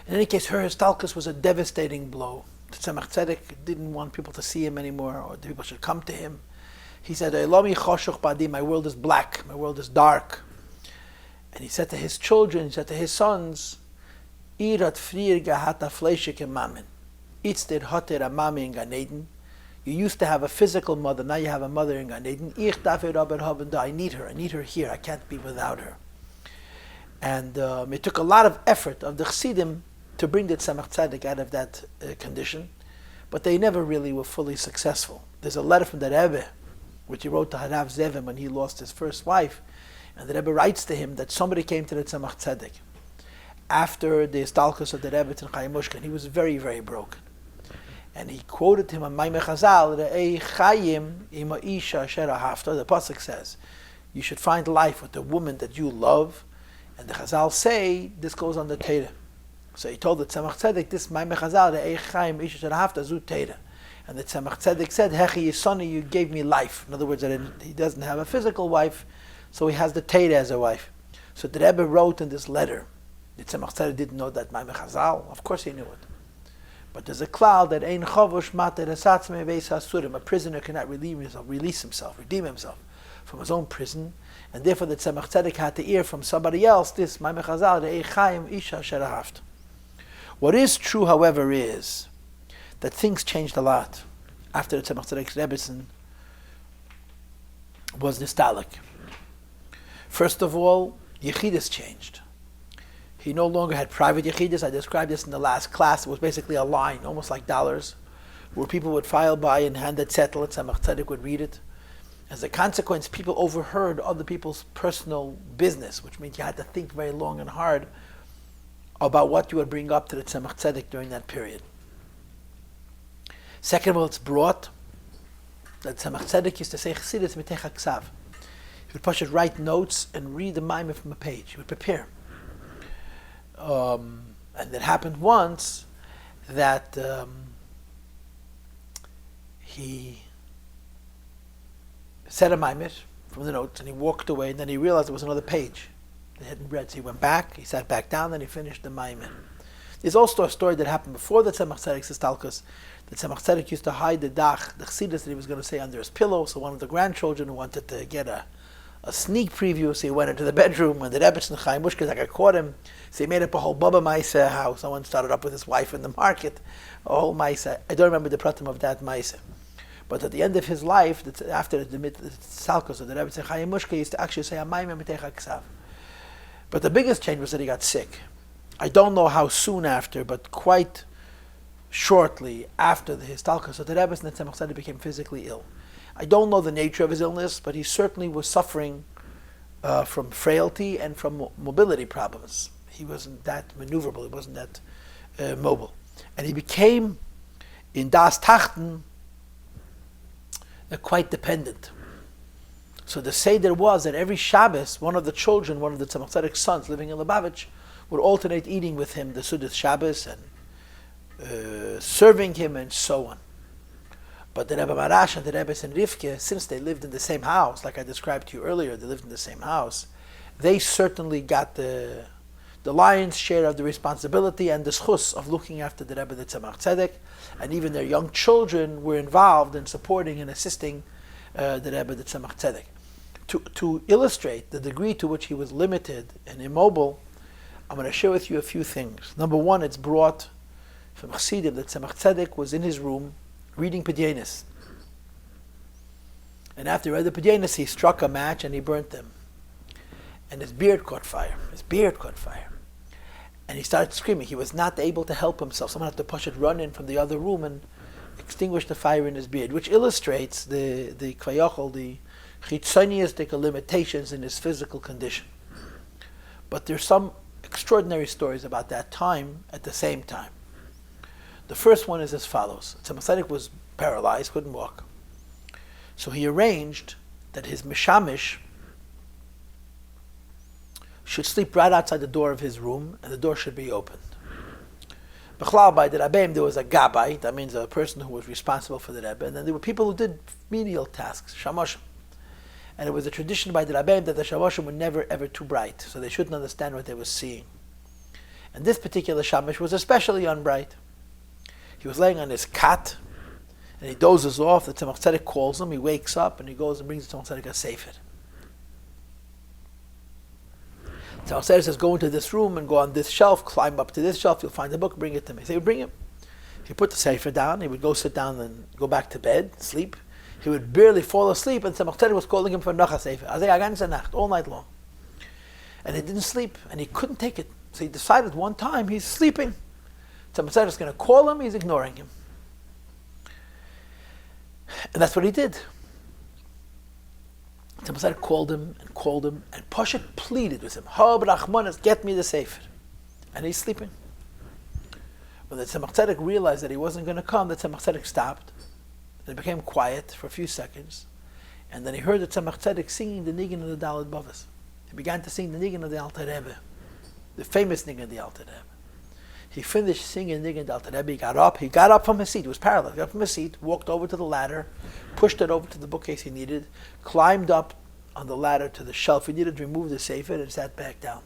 In any case, her histalkus was a devastating blow. The Tzemach Tzedek didn't want people to see him anymore, or the people should come to him. He said, "My world is black, my world is dark." And he said to his children, he said to his sons, "Irat frier gehata fleishik mamen. Itzdir hoter a mami in Gan Eden." You used to have a physical mother, now you have a mother in Gan Eden. Ich dafür aber haben da. I need her here, I can't be without her. And it took a lot of effort of the Chassidim to bring the Tzemach Tzedek out of that condition, but they never really were fully successful. There's a letter from the Rebbe, which he wrote to Harav Zevim when he lost his first wife, and the Rebbe writes to him that somebody came to the Tzemach Tzedek after the Istalkus of the Rebbetzin Chayimushka, and he was very, very broken. And he quoted him a Maimeh Chazal, Re'ei Chayim ima isha asher ahavta. The pasuk says, you should find life with the woman that you love, and the Chazal say, this goes on the Torah. So he told the Tzemach Tzedek, this Maimeh Chazal, Re'ei Chayim isha asher ahavta zu Torah. And the Tzemach Tzedek said, Hechi Yisoni, you gave me life. In other words, that he doesn't have a physical wife, so he has the Torah as a wife. So the Rebbe wrote in this letter, the Tzemach Tzedek didn't know that Maimeh Chazal. Of course he knew it. But there's a cloud that ein chovush mater esatzme veis hasurim. A prisoner cannot release himself, redeem himself from his own prison, and therefore the Tzemach Tzedek had to hear from somebody else this Maimeh Chazal re'ei chayim isha asher ahavta. What is true, however, is that things changed a lot after the Tzemach Tzedek's Rebbetzin was nostalgic. First of all, Yechidus changed. He no longer had private Yechidus. I described this in the last class. It was basically a line, almost like dollars, where people would file by and hand a zettel, and Tzemach Tzedek would read it. As a consequence, people overheard other people's personal business, which means you had to think very long and hard about what you would bring up to the Tzemach Tzedek during that period. Second of all, it's brought that Tzemach Tzedek used to say Chassidus mitech haksav. He would push it, write notes, and read the Maimon from a page. He would prepare. And it happened once that he said a Maimon from the notes, and he walked away, and then he realized there was another page that he hadn't read. So he went back, he sat back down, then he finished the Maimon. There's also a story that happened before the Tzemach Tzedek's Istalkus. The Tzemach Tzedek used to hide the chassidus that he was going to say under his pillow. So one of the grandchildren who wanted to get a sneak preview, so he went into the bedroom when the Rebbetzin Chaim Mushkazak caught him. So he made up a whole Baba Maisa how someone started up with his wife in the market, a whole Maisa. I don't remember the pratim of that Maisa. But at the end of his life, after the Istalkus of the Rebbetzin Chaim Mushka, he used to actually say, Amayim Mitecha Ksav. But the biggest change was that he got sick. I don't know how soon after, but quite shortly after the Histalkus of the Rebbetzin, the Tzemach Tzedek became physically ill. I don't know the nature of his illness, but he certainly was suffering from frailty and from mobility problems. He wasn't that maneuverable, he wasn't that mobile. And he became, in Das Tachten, quite dependent. So the Seder was that every Shabbos, one of the children, one of the Tzemach Tzedek's sons living in Lubavitch, would alternate eating with him the Sudas Shabbos and serving him and so on. But the Rebbe Marash and the Rebbetzin Rivke, since they lived in the same house, like I described to you earlier, they lived in the same house, they certainly got the lion's share of the responsibility and the schus of looking after the Rebbe, the Tzemach Tzedek, and even their young children were involved in supporting and assisting the Rebbe, the Tzemach Tzedek. To illustrate the degree to which he was limited and immobile, I'm going to share with you a few things. Number one, it's brought from Chassidim that Tzemach Tzedek was in his room reading Pidyanis. And after he read the Pidyanis, he struck a match and he burnt them. And his beard caught fire. And he started screaming. He was not able to help himself. Someone had to push it, run in from the other room and extinguish the fire in his beard, which illustrates the kvayachol, the chitzoniistic limitations in his physical condition. But there's some extraordinary stories about that time at the same time. The first one is as follows. Tzemach Tzedek was paralyzed, couldn't walk. So he arranged that his mishamish should sleep right outside the door of his room, and the door should be opened. B'chlal, by the Rabbeim, there was a gabbai, that means a person who was responsible for the Rebbe, and then there were people who did menial tasks, shamoshim. And it was a tradition by the Rabbeim that the shamoshim were never ever too bright, so they shouldn't understand what they were seeing. And this particular shamish was especially unbright. He was laying on his cot, and he dozes off. The Tzemach Tzedek calls him. He wakes up, and he goes and brings the Tzemach Tzedek a sefer. The Tzemach Tzedek says, go into this room and go on this shelf, climb up to this shelf, you'll find the book, bring it to me. So he would bring him. He put the sefer down. He would go sit down and go back to bed, sleep. He would barely fall asleep, and Tzemach Tzedek was calling him for Nacha sefer. All night long. And he didn't sleep, and he couldn't take it. So he decided one time he's sleeping. Tzemach Tzedek is going to call him, he's ignoring him. And that's what he did. Tzemach Tzedek called him, and Poshet pleaded with him, Hab Rachmanis, get me the sefer. And he's sleeping. When the Tzemach Tzedek realized that he wasn't going to come, the Tzemach Tzedek stopped, and it became quiet for a few seconds, and then he heard the Tzemach Tzedek singing the Nigun of the Daled Bavas. He began to sing the Nigun of the Alter Rebbe, the famous Nigun of the Alter Rebbe. He finished singing Nigun of the Alter Rebbe. He got up from his seat. He was paralyzed. He got up from his seat, walked over to the ladder, pushed it over to the bookcase he needed, climbed up on the ladder to the shelf he needed to remove the sefer, and sat back down.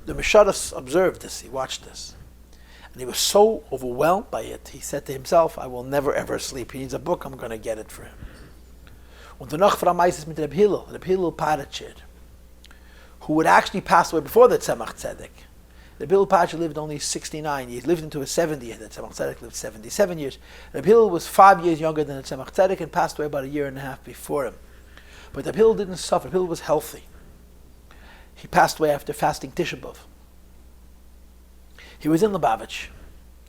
The Meshadas observed this. He watched this. And he was so overwhelmed by it, he said to himself, I will never ever sleep. He needs a book, I'm going to get it for him. Und danach war Meises mit Reb Hillel Parachid, who would actually pass away before the Tzemach Tzedek. Reb Hillel Parachid lived only 69 years, lived into his 70th. The Tzemach Tzedek lived 77 years. Reb Hillel was 5 years younger than the Tzemach Tzedek and passed away about a year and a half before him. But Reb Hillel didn't suffer. Reb Hillel was healthy. He passed away after fasting Tisha B'Av. He was in Lubavitch,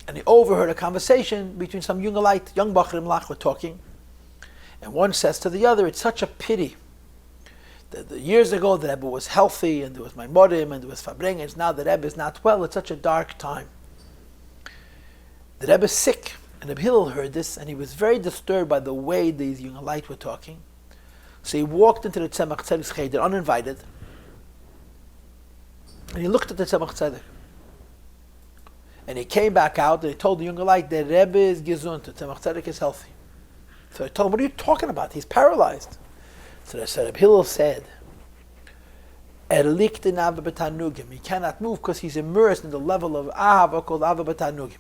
and he overheard a conversation between some young Bachrim Lach were talking, and one says to the other, it's such a pity that the years ago the Rebbe was healthy, and there was Maimorim, and there was Fabrengens, now the Rebbe is not well, it's such a dark time. The Rebbe is sick, and Reb Hillel heard this, and he was very disturbed by the way these young were talking. So he walked into the Tzemach Tzedek's cheder uninvited, and he looked at the Tzemach Tzedek. And he came back out and he told the younger light, the Rebbe is gesund, the Tzemach Tzedek is healthy. So I told him, what are you talking about? He's paralyzed. So I said, Hillel said, liegt in Ava B'tanugim. He cannot move because he's immersed in the level of Ahava called Ava B'tanugim.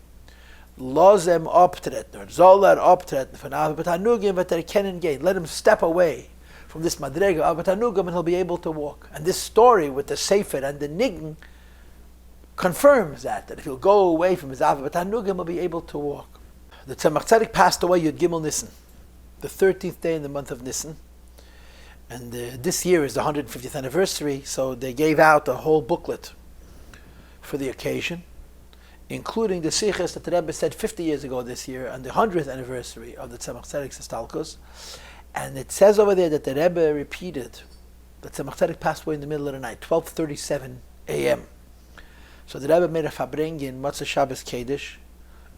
Lozem optretner, Zoller optretner von Ava B'tanugim, but they can gain. Let him step away from this Madrega Ava B'tanugim and he'll be able to walk. And this story with the Sefer and the Nign confirms that if he'll go away from his Ava B'tanugim, he'll be able to walk. The Tzemach Tzedek passed away Yud Gimel Nisan, the 13th day in the month of Nisan. And this year is the 150th anniversary, so they gave out a whole booklet for the occasion, including the Sichos that the Rebbe said 50 years ago this year, on the 100th anniversary of the Tzemach Tzedek's Istalkus. And it says over there that the Rebbe repeated that Tzemach Tzedek passed away in the middle of the night, 12:37 a.m. So the Rebbe made a fabring in Motzei Shabbos Kodesh,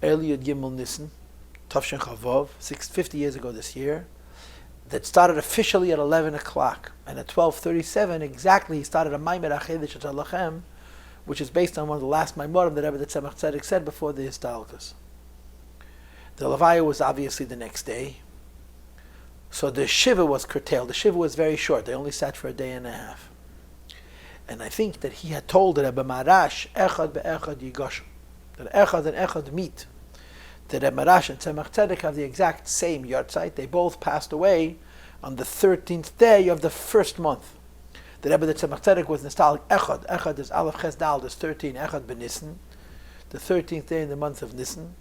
early Yud Gimel Nisan, Tavshin Chavov, 50 years ago this year, that started officially at 11 o'clock. And at 12:37 exactly, he started a Maimer HaChedesh Lachem, which is based on one of the last Maimorim that Rebbe the Tzemach Tzedek said before the Histalkus. The Levaya was obviously the next day. So the Shiva was curtailed. The Shiva was very short. They only sat for a day and a half. And I think that he had told the Rebbe Marash, Echad be'echad yigosh, that Echad and Echad meet. The Rebbe Marash and Tzemach Tzedek have the exact same yahrzeit. They both passed away on the 13th day of the first month. The Rebbe the Tzemach Tzedek was nostalgic. Echad. Echad is Aleph Ches Dal, is 13. Echad ben Nisan, the 13th day in the month of Nisan.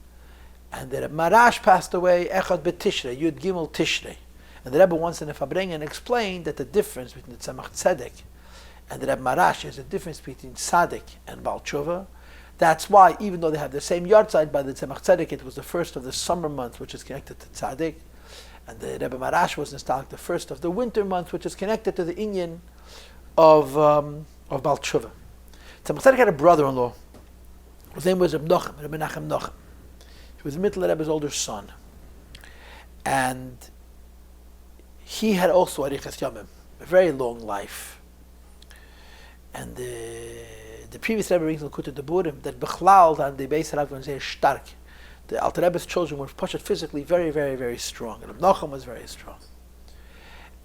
And the Rebbe Marash passed away Echad beTishrei, Yud Gimel Tishrei. And the Rebbe once in a Fabringen explained that the difference between the Tzemach Tzedek and the Rebbe Marash is a difference between Tzaddik and Baal Tshuva. That's why, even though they have the same yahrzeit, by the Tzemach Tzedek, it was the first of the summer month, which is connected to Tzaddik, and the Rebbe Marash was nostalgic, the first of the winter month, which is connected to the Inyan of Baal Tshuva. Tzemach Tzedek had a brother-in-law. His name was Menachem Nochem. He was Mitteler Rebbe's older son, and he had also Arichas Yomim, a very long life. And the previous Rebbe brings L'Kutei Deburim that Bechlal and the Beis Harav was very stark. The Alter Rebbe's children were pushed physically very, very, very strong. And Menachem was very strong.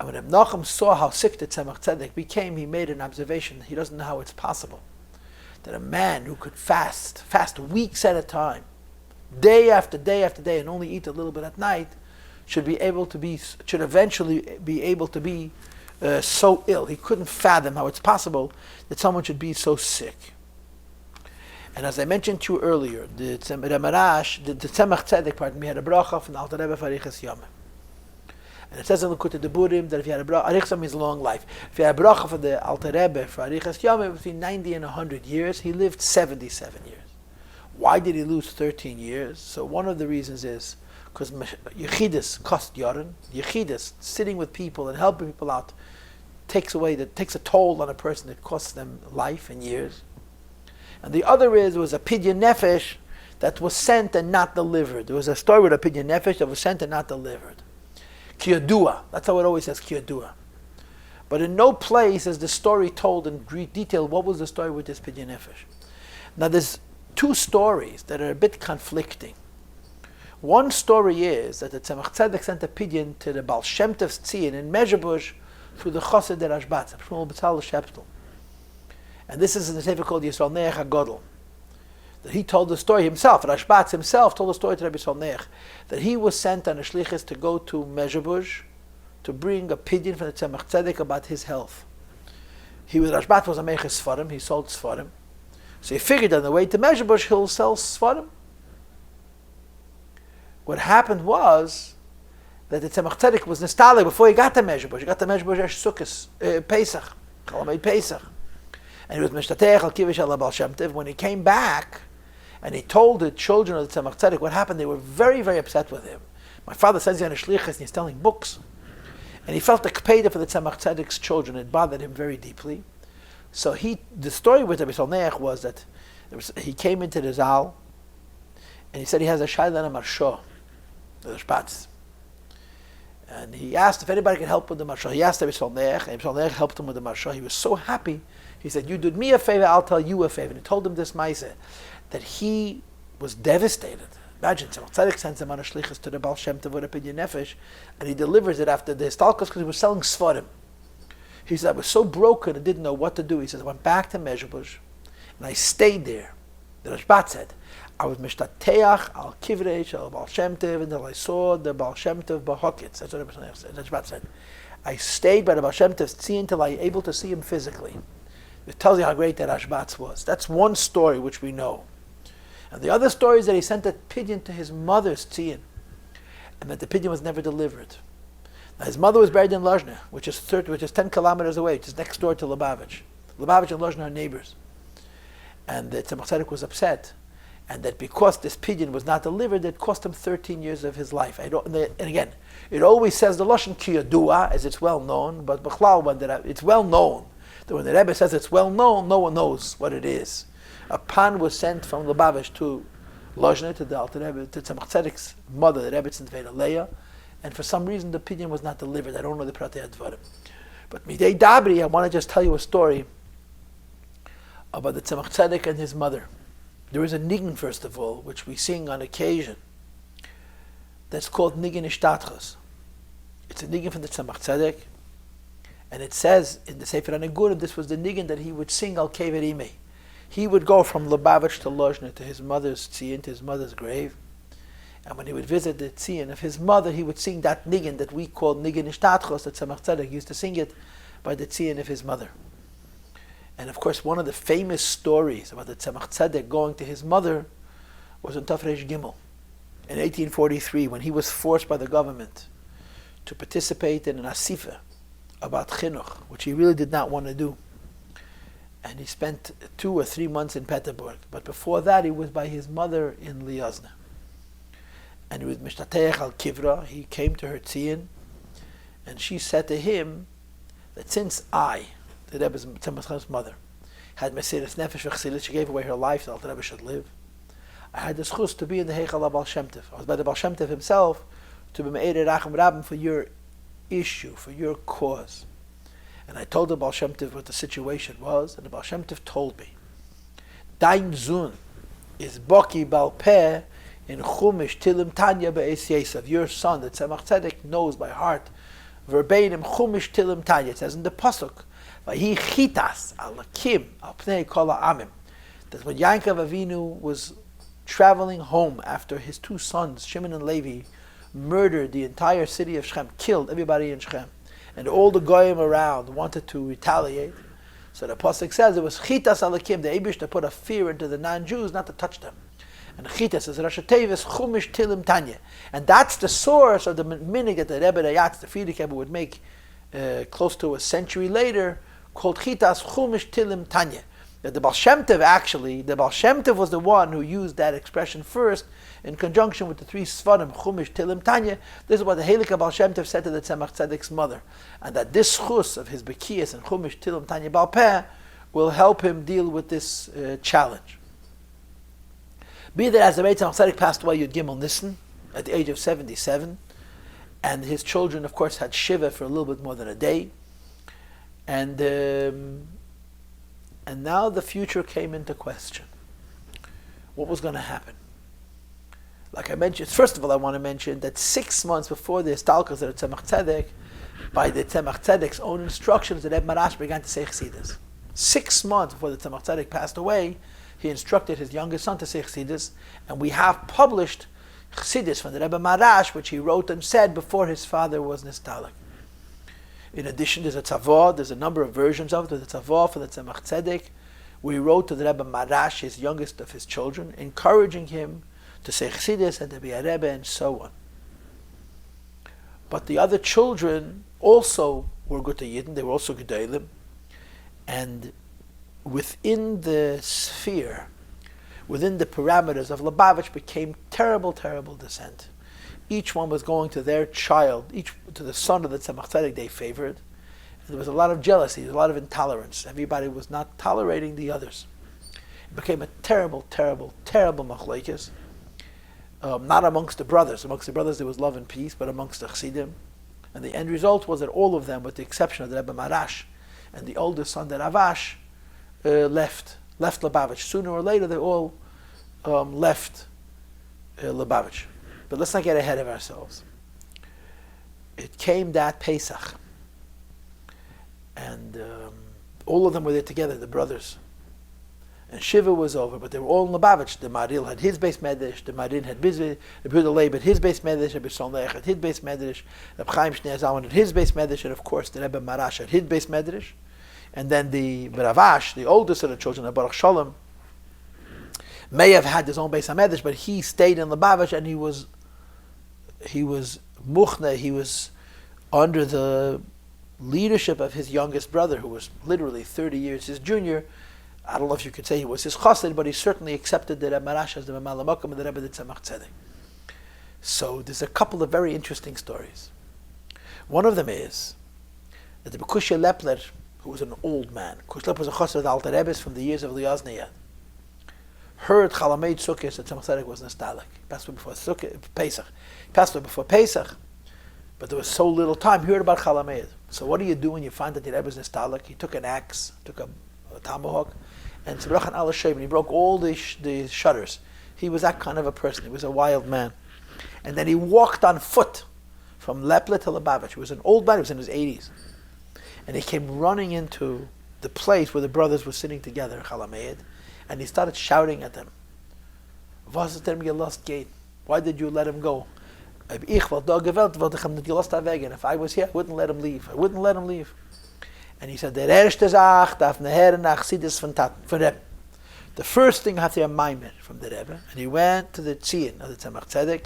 And when Menachem saw how sick the Tzemach Tzedek became, he made an observation. He doesn't know how it's possible that a man who could fast weeks at a time, day after day after day, and only eat a little bit at night, should eventually be able to be so ill. He couldn't fathom how it's possible that someone should be so sick. And as I mentioned to you earlier, the Tzemach Tzedek, had a bracha from the Alter Rebbe for Arichas Yomim. And it says in the L'Kutei Deburim that if you had a bracha, Arichas Yomim means long life. If you had a bracha for the Alter Rebbe for Arichas Yomim, between 90 and 100 years, he lived 77 years. Why did he lose 13 years? So one of the reasons is because Yechidus cost Yoren. Yechidus, sitting with people and helping people out, takes a toll on a person that costs them life and years. And the other was a pidyon nefesh that was sent and not delivered. There was a story with a pidyon nefesh that was sent and not delivered. Kiyodua, that's how it always says, kiyodua. But in no place is the story told in great detail what was the story with this pidyon nefesh. Now there's two stories that are a bit conflicting. One story is that the Tzemach Tzedek sent a pidyon to the Baal Shem Tov's Tzion in Mezhebush through the Chassid der Rashbat, Shmuel B'Tzalel Sheptel. And this is in the Sefer called Yisrael Neach HaGodol. That he told the story himself, Rashbat himself told the story to Rabbi Yisrael Neach, that he was sent on a shlichus to go to Mezhebush to bring a pidyon from the Tzemach Tzedek about his health. Rashbat was a Meiches Sfarim, he sold Sfarim. So he figured on the way to Mezhebush he'll sell Sfarim. What happened was that the Tzemach Tzedek was nostalgic before he got to Mezhebush. He got to Mezhebush Sukkos, Pesach, Chalamei Pesach. And he was Mishtatech al Kivish al Baal Shem Tov. When he came back and he told the children of the Tzemach Tzedek what happened, they were very, very upset with him. My father sends you on a shlichus and he's telling books. And he felt the kpeda for the Tzemach Tzedek's children. It bothered him very deeply. So the story with Rabbi Solneach was that he came into the Zal and he said he has a shayla and a marsho, the Shpatz. And he asked if anybody could help with the Marsha. He asked Rebbe Solnech, and Rebbe Solnech helped him with the Marsha. He was so happy. He said, you did me a favor, I'll tell you a favor. And he told him this Maaseh, that he was devastated. Imagine, Tzemach Tzedek sends him on a shlichus to the Baal Shem Tov with a Pidyon Nefesh, and he delivers it after the Histalkos because he was selling Sfarim. He said, I was so broken and didn't know what to do. He says, I went back to Mezhebush, and I stayed there. The Rashbat said, I was mishtateach al kivreish al Baal Shem Tov until I saw the Baal Shem Tov b'hokitz. That's what the Rashbat said. I stayed by the Baal Shem Tov's tzien until I was able to see him physically. It tells you how great that Rashbat was. That's one story which we know. And the other story is that he sent a pidyon to his mother's tzien, and that the pidyon was never delivered. Now his mother was buried in Lozhne, which is 10 kilometers away, which is next door to Lubavitch. Lubavitch and Lozhne are neighbors. And the Tzemach Tzedek was upset, and that because this pidyon was not delivered, it cost him 13 years of his life. And again, it always says the Lashon ki yadua, as it's well known, but b'chlal, it's well known. That when the Rebbe says it's well known, no one knows what it is. A pan was sent from Lubavitch to Lozhne, to the Alter Rebbe, to Tzemach Tzedek's mother, the Rebbetzin Leah, and for some reason the pidyon was not delivered. I don't know the Pratei Advarim. But Midei Dabri, I want to just tell you a story about the Tzemach Tzedek and his mother. There is a niggin, first of all, which we sing on occasion, that's called Niggin Ishtatchas. It's a niggin from the Tzemach Tzedek, and it says in the Sefer HaNegurim, this was the niggin that he would sing al kever imei. He would go from Lubavitch to Lozhne, to his mother's tzien, to his mother's grave, and when he would visit the tzien of his mother, he would sing that niggin that we call Niggin Ishtatchos, that Tzemach Tzedek used to sing it by the tzien of his mother. And of course, one of the famous stories about the Tzemach Tzedek going to his mother was in Tafresh Gimel in 1843, when he was forced by the government to participate in an asifa about chinuch, which he really did not want to do. And he spent 2 or 3 months in Peterburg. But before that, he was by his mother in Liadi. And he was mishtateach al kivra. He came to her tzien, and she said to him that since I, the Rebbe's Tzemach Tzedek's mother, had Mesiras Nefesh v'Chassidus, she gave away her life so Alter Rebbe should live. I had the schus to be in the Heichal of Baal Shem Tov. I was by the Baal Shem Tov himself to be Me'er Racham Rabbim for your issue, for your cause. And I told the Baal Shem Tov what the situation was, and the Baal Shem Tov told me, Dein Zun is Boki Bal Peh in Chumash Tilim Tanya Be'ez Yesav. Your son, the Tzemach Tzedek, knows by heart verbatim Chumash Tilim Tanya. It says in the Pasuk, Vahi Chitas Alakim Al Pnei Kol Ha'amim, that when Yaakov Avinu was traveling home after his 2 sons, Shimon and Levi, murdered the entire city of Shechem, killed everybody in Shechem, and all the goyim around wanted to retaliate. So the pasuk says it was chitas alakim, the Eibush that put a fear into the non-Jews not to touch them. And chitas is Rosh Tevis chumish tilim tanya, and that's the source of the minig that the Rebbe Rayatz, the Frierdiker Rebbe, would make close to a century later, called chitas chumish tilim tanya. That the Baal Shem Tov was the one who used that expression first in conjunction with the 3 Sfarim, Chumash, Tilim, Tanya. This is what the Heilige Baal Shem Tov said to the Tzemach Tzedek's mother. And that this chus of his Bekiyas and Chumash, Tilim, Tanya, Baal Peh will help him deal with this challenge. Be that as the Rebbe Tzemach Tzedek passed away, Yud Gimel Nissen, at the age of 77, and his children, of course, had Shiva for a little bit more than a day. And now the future came into question. What was going to happen? Like I mentioned, first of all, I want to mention that 6 months before the Histalkos of Tzemach Tzedek, by the Tzemach Tzedek's own instructions, the Rebbe Marash began to say Chassidus. 6 months before the Tzemach Tzedek passed away, he instructed his youngest son to say Chassidus, and we have published Chassidus from the Rebbe Marash, which he wrote and said before his father was Nistalik. In addition, there's a tzavah, there's a number of versions of it. There's a tzavah for the Tzemach Tzedek, where he wrote to the Rebbe Marash, his youngest of his children, encouraging him to say Chassidus and to be a Rebbe and so on. But the other children also were good to Yidden, they were also Gedolim, and within the sphere, within the parameters of Lubavitch became terrible, terrible dissent. Each one was going to their child, each to the son of the Tzemach Tzedek they favored. And there was a lot of jealousy, there was a lot of intolerance. Everybody was not tolerating the others. It became a terrible, terrible, terrible machlokes. Not amongst the brothers. Amongst the brothers there was love and peace, but amongst the Chassidim, And the end result was that all of them, with the exception of the Rebbe Marash and the oldest son, the Ravash, left Lubavitch. Sooner or later, they all left Lubavitch. But let's not get ahead of ourselves. It came that Pesach, and all of them were there together, the brothers. And Shiva was over, but they were all in Lubavitch. The Maril had his base medrash, the Marin had the Mitteler Rebbe had his base medrash, Rabbi Solnech had his base medrash, Reb Chaim Shnei Zalman had his base medrash, and of course the Rebbe Marash had his base medrash. And then the Ravash, the oldest of the children of Baruch Shalom, may have had his own base medrash, but he stayed in Lubavitch, and he was muchne, he was under the leadership of his youngest brother, who was literally 30 years his junior. I don't know if you could say he was his chassid, but he certainly accepted the Rebbe Marash as the Mamala Mokum and the Rebbe did Tzemach Tzedek. So there's a couple of very interesting stories. One of them is that the Bekushya Lepler, who was an old man, Kushya Lepler was a chassid of the Alter Rebbe from the years of Liadi, heard Chalameid Sukkot that Tzemach Tzedek was nostalgic. He passed away before Pesach. He passed away before Pesach, but there was so little time. He heard about Chalameid. So what do you do when you find that the Rebbe is nostalgic? He took an axe, took a tomahawk, and he broke all the shutters. He was that kind of a person. He was a wild man. And then he walked on foot from Lepler to Lubavitch. He was an old man, he was in his 80s. And he came running into the place where the brothers were sitting together, Chalameid, and he started shouting at them. Was ist you lost gate? Why did you let him go? If I was here, I wouldn't let him leave. And he said, the first thing you have to hear Maimer from the Rebbe. And he went to the Tzion of the Tzemach Tzedek,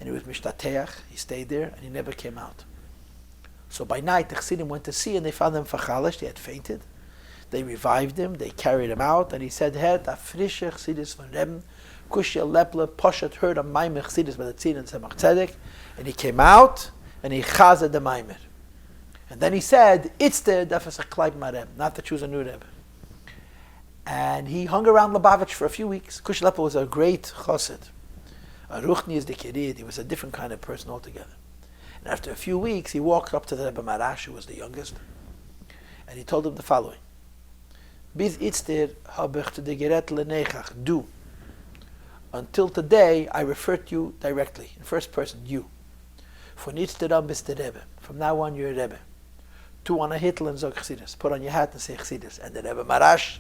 and he was mishtateach. He stayed there, and he never came out. So by night, the Chassidim went to see, and they found him fachalish. They had fainted. They revived him. They carried him out, and he said, a frische Chassidus von Rebbe, Kushya Lepler, Poshet heard a Maimer Chassidus by the Tzion and Tzemach Tzedek, and he came out, and he chazed the Maimer. And then he said, it's the Dafas Akleib Marem, not to choose a new Rebbe. And he hung around Lubavitch for a few weeks. Kushya Lepler was a great chassid. A Ruchni is the Kirid, he was a different kind of person altogether. And after a few weeks, he walked up to the Rebbe Marash, who was the youngest, and he told him the following. Bis itzter hab ich de geret lenechach, du. Until today, I refer to you directly, in first person, you. Von itzter an bis der Rebbe. From now on, you're a Rebbe. Tu on a hittel and zog Chassidus. Put on your hat and say Chassidus. And the Rebbe Marash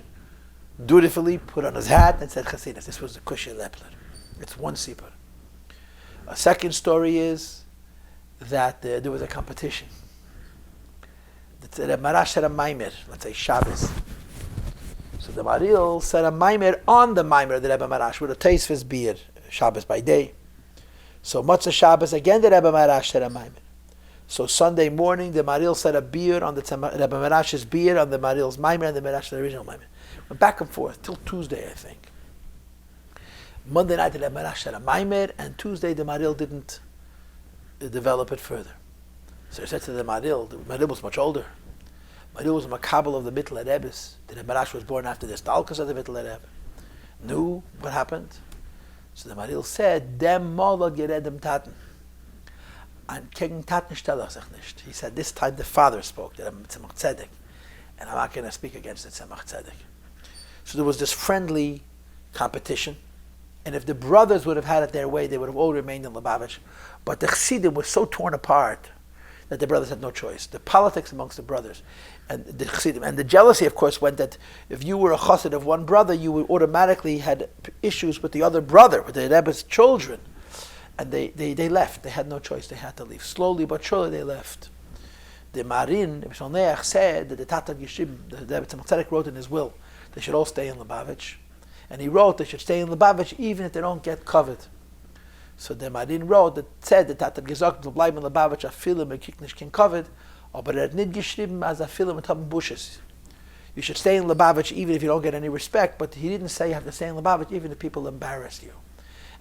dutifully put on his hat and said Chassidus. This was the Kushya Lepler. It's one sipur. A second story is that there was a competition. The Rebbe Marash said a Maimer, let's say Shabbos. So the Maril said a Maimer on the Maimer of the Rebbe Marash with a taste for his beer, Shabbos by day. So Matzah Shabbos, again the Rebbe Marash said a Maimer. So Sunday morning, the Maril said a beer on the Rebbe Marash's beer, on the Maril's Maimer, and the Marash's original Maimer. Went back and forth till Tuesday, I think. Monday night, the Rebbe Marash said a Maimer, and Tuesday, the Maril didn't develop it further. So he said to the Maril was much older. Maril was a makabel of the Mitteler Rebbe's. The Rebbe Marash was born after the Stalkus of the Mitteler Rebbe. Knew what happened. So the Maril said, Dem Mola geredem Taten. And gegen Taten stelle sich nicht. He said, this time the father spoke, the Tzemach Tzedek, and I'm not going to speak against the Tzemach Tzedek. So there was this friendly competition, and if the brothers would have had it their way, they would have all remained in Lubavitch. But the Chassidim was so torn apart that the brothers had no choice. The politics amongst the brothers and the Chassidim, and the jealousy, of course, went that if you were a chassid of one brother, you would automatically had issues with the other brother, with the Rebbe's children. And they left. They had no choice. They had to leave. Slowly but surely they left. The Marin, Rebbe Solnech, said that the Tatar Yeshim, the Rebbe Tzemach Tzedek wrote in his will, they should all stay in Lubavitch. And he wrote they should stay in Lubavitch even if they don't get covered. So the Marin wrote that said that Tatar gesagt, wir bleiben in Lubavitch, a film, a kick nicht kein covered, aber hat nicht geschrieben, as a film mit haben bushes. You should stay in Lubavitch even if you don't get any respect, but he didn't say you have to stay in Lubavitch even if people embarrass you.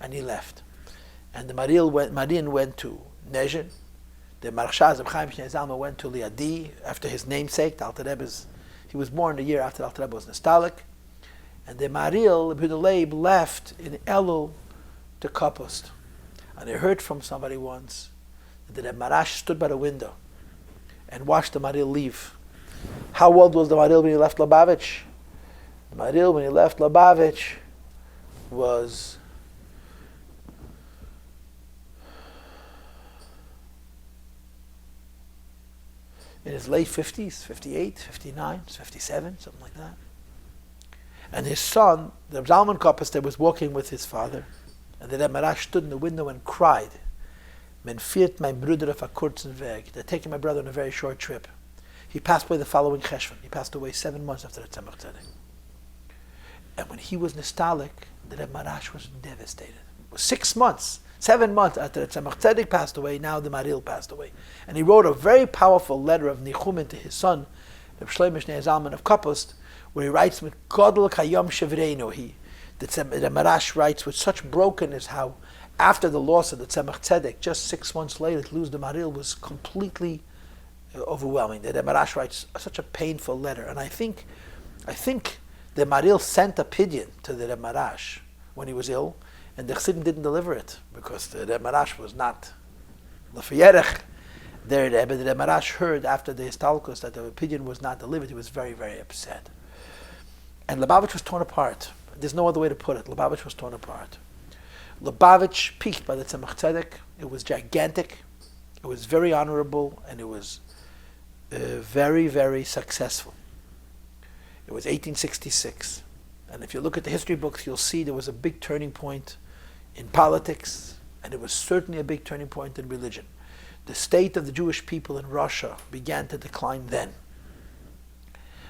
And he left. And the Marin went to Nezhin. The Marshaz of Chaim Shnei Zalman went to Liadi after his namesake. The Alter Rebbe's, he was born the year after the Alter Rebbe was nostalgic. And the Maril, Mitteler Rebbe, left in Elul to Kapust. And I heard from somebody once The Rebbe Marash stood by the window and watched the Maril leave. How old was the Maril when he left Lubavitch? The Maril when he left Lubavitch was in his late 50s, 58, 59, 57, something like that. And his son, the Zalman Koppester, was walking with his father, and the Rebbe Marash stood in the window and cried, "Men fiert mein Bruder auf a kurzen Weg." They're taking my brother on a very short trip. He passed away the following Cheshvan. He passed away 7 months after the Tzemach Tzedek. And when he was nostalgic, the Rebbe Marash was devastated. It was 6 months, 7 months after the Tzemach Tzedek passed away, now the Maril passed away. And he wrote a very powerful letter of Nichumen to his son, the Shlomo Shnei Zalman of Kapust, where he writes with Godel Kayom Shevreinu. The Marash writes with such brokenness how after the loss of the Tzemach Tzedek, just 6 months later, to lose the Maril was completely overwhelming. The Marash writes such a painful letter, and I think the Maril sent a pidyon to the Marash when he was ill, and the Chassidim didn't deliver it because the Marash was not Lafayerech. The Marash heard after the Histalkus that the pidyon was not delivered. He was very, very upset. And Lubavitch was torn apart. There's no other way to put it. Lubavitch was torn apart. Lubavitch peaked by the Tzemach Tzedek. It was gigantic. It was very honorable, and it was very, very successful. It was 1866. And if you look at the history books, you'll see there was a big turning point in politics, and it was certainly a big turning point in religion. The state of the Jewish people in Russia began to decline then.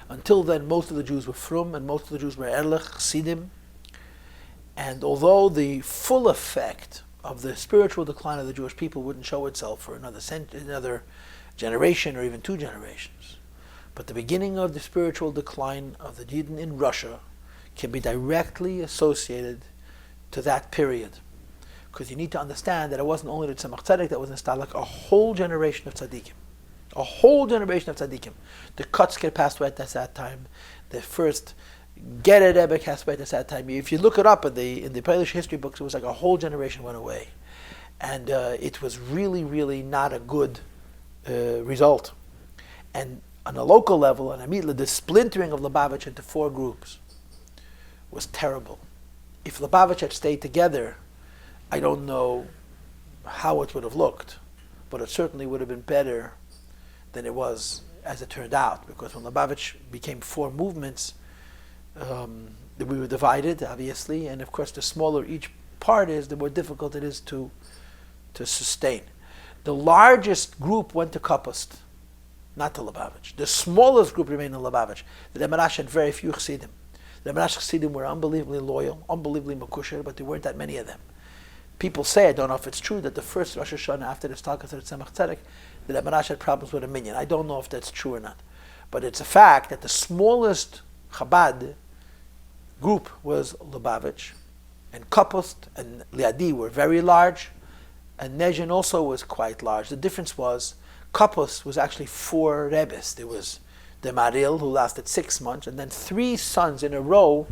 Until then, most of the Jews were frum, and most of the Jews were erlich, chassidim. And although the full effect of the spiritual decline of the Jewish people wouldn't show itself for another generation or even 2 generations, but the beginning of the spiritual decline of the Yidden in Russia can be directly associated to that period. Because you need to understand that it wasn't only the Tzemach Tzedek that was nostalgic, a whole generation of tzaddikim. A whole generation of tzaddikim. The Kotzker passed away at that time. The first Gerer Rebbe passed away at that time. If you look it up in the Polish history books, it was like a whole generation went away. And it was really, really not a good result. And on a local level, and immediately the splintering of Lubavitch into 4 groups was terrible. If Lubavitch had stayed together, I don't know how it would have looked, but it certainly would have been better than it was as it turned out, because when Lubavitch became 4 movements, we were divided, obviously, and of course the smaller each part is, the more difficult it is to sustain. The largest group went to Kapust, not to Lubavitch. The smallest group remained in Lubavitch. The Marash had very few chassidim. The Marash chassidim were unbelievably loyal, unbelievably makusher, but there weren't that many of them. People say, I don't know if it's true, that the first Rosh Hashanah after the Stalkos of Tzemach Tzedek, the Marash had problems with a minyan. I don't know if that's true or not. But it's a fact that the smallest Chabad group was Lubavitch, and Kapust and Liadi were very large, and Nezhin also was quite large. The difference was, Kapust was actually 4 Rebbes. There was the Maril, who lasted 6 months, and then 3 sons in a row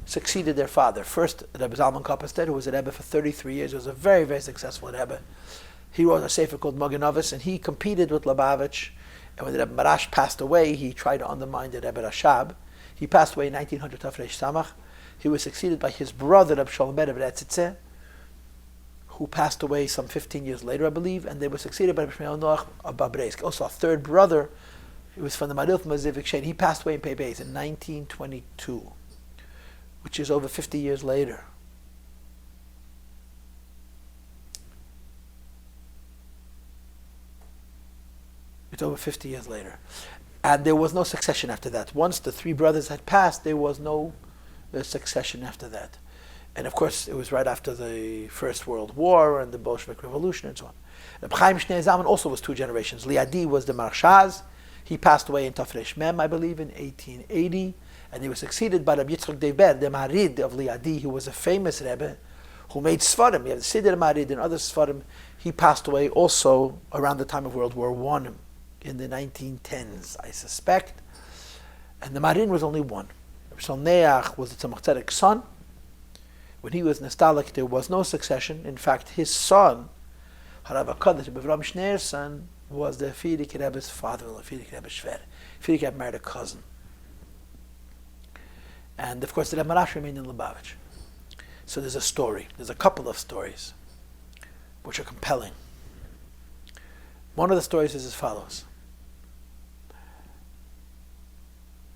succeeded their father. First, Rebbe Zalman Koppester, who was a Rebbe for 33 years, was a very, very successful Rebbe. He wrote a sefer called Mogenovus, and he competed with Lubavitch. And when the Rebbe Marash passed away, he tried to undermine the Rebbe Rashab. He passed away in 1900 Tafresh Samach. He was succeeded by his brother, Reb Shalom Ber Rebbetzin, who passed away some 15 years later, I believe, and they were succeeded by Reb Shmuel Noach of Babresk. Also, a third brother, he was from the Maril from Zivik Shein. He passed away in Pei Beis in 1922, which is over 50 years later. It's over 50 years later. And there was no succession after that. Once the 3 brothers had passed, there was no succession after that. And of course, it was right after the First World War and the Bolshevik Revolution and so on. Reb Chaim Shnei Zalman also was 2 generations. Liadi was the Marshaz. He passed away in Tafresh Mem, I believe, in 1880. And he was succeeded by Rabbi Yitzchak Dever, the Marid of Liadi, who was a famous Rebbe, who made Sfarim. You have the Siddur Marid and other Sfarim. He passed away also around the time of World War I, in the 1910s, I suspect. And the Marin was only one. Rabbi Neach was the Tzemach Tzedek's son. When he was nostalgic, there was no succession. In fact, his son, Harav HaKadosh, Bevram Schneerson, was the Frierdiker Rebbe's father-in-law, Frierdiker Rebbe's Shver. Frierdiker Rebbe married a cousin. And of course, the Rebbe Marash remained in Lubavitch. So there's a story. There's a couple of stories which are compelling. One of the stories is as follows.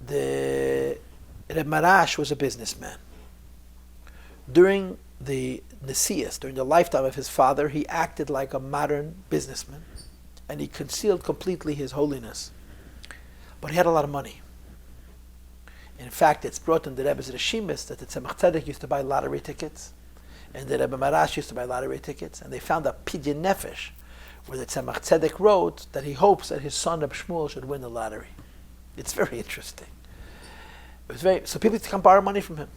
The Rebbe Marash was a businessman. During the Nesias, during the lifetime of his father, he acted like a modern businessman, and he concealed completely his holiness. But he had a lot of money. In fact, it's brought in the Rebbe's Reshimis that the Tzemach Tzedek used to buy lottery tickets, and the Rebbe Marash used to buy lottery tickets, and they found a Pidyon Nefesh where the Tzemach Tzedek wrote that he hopes that his son Reb Shmuel should win the lottery. It's very interesting. So people used to come borrow money from him.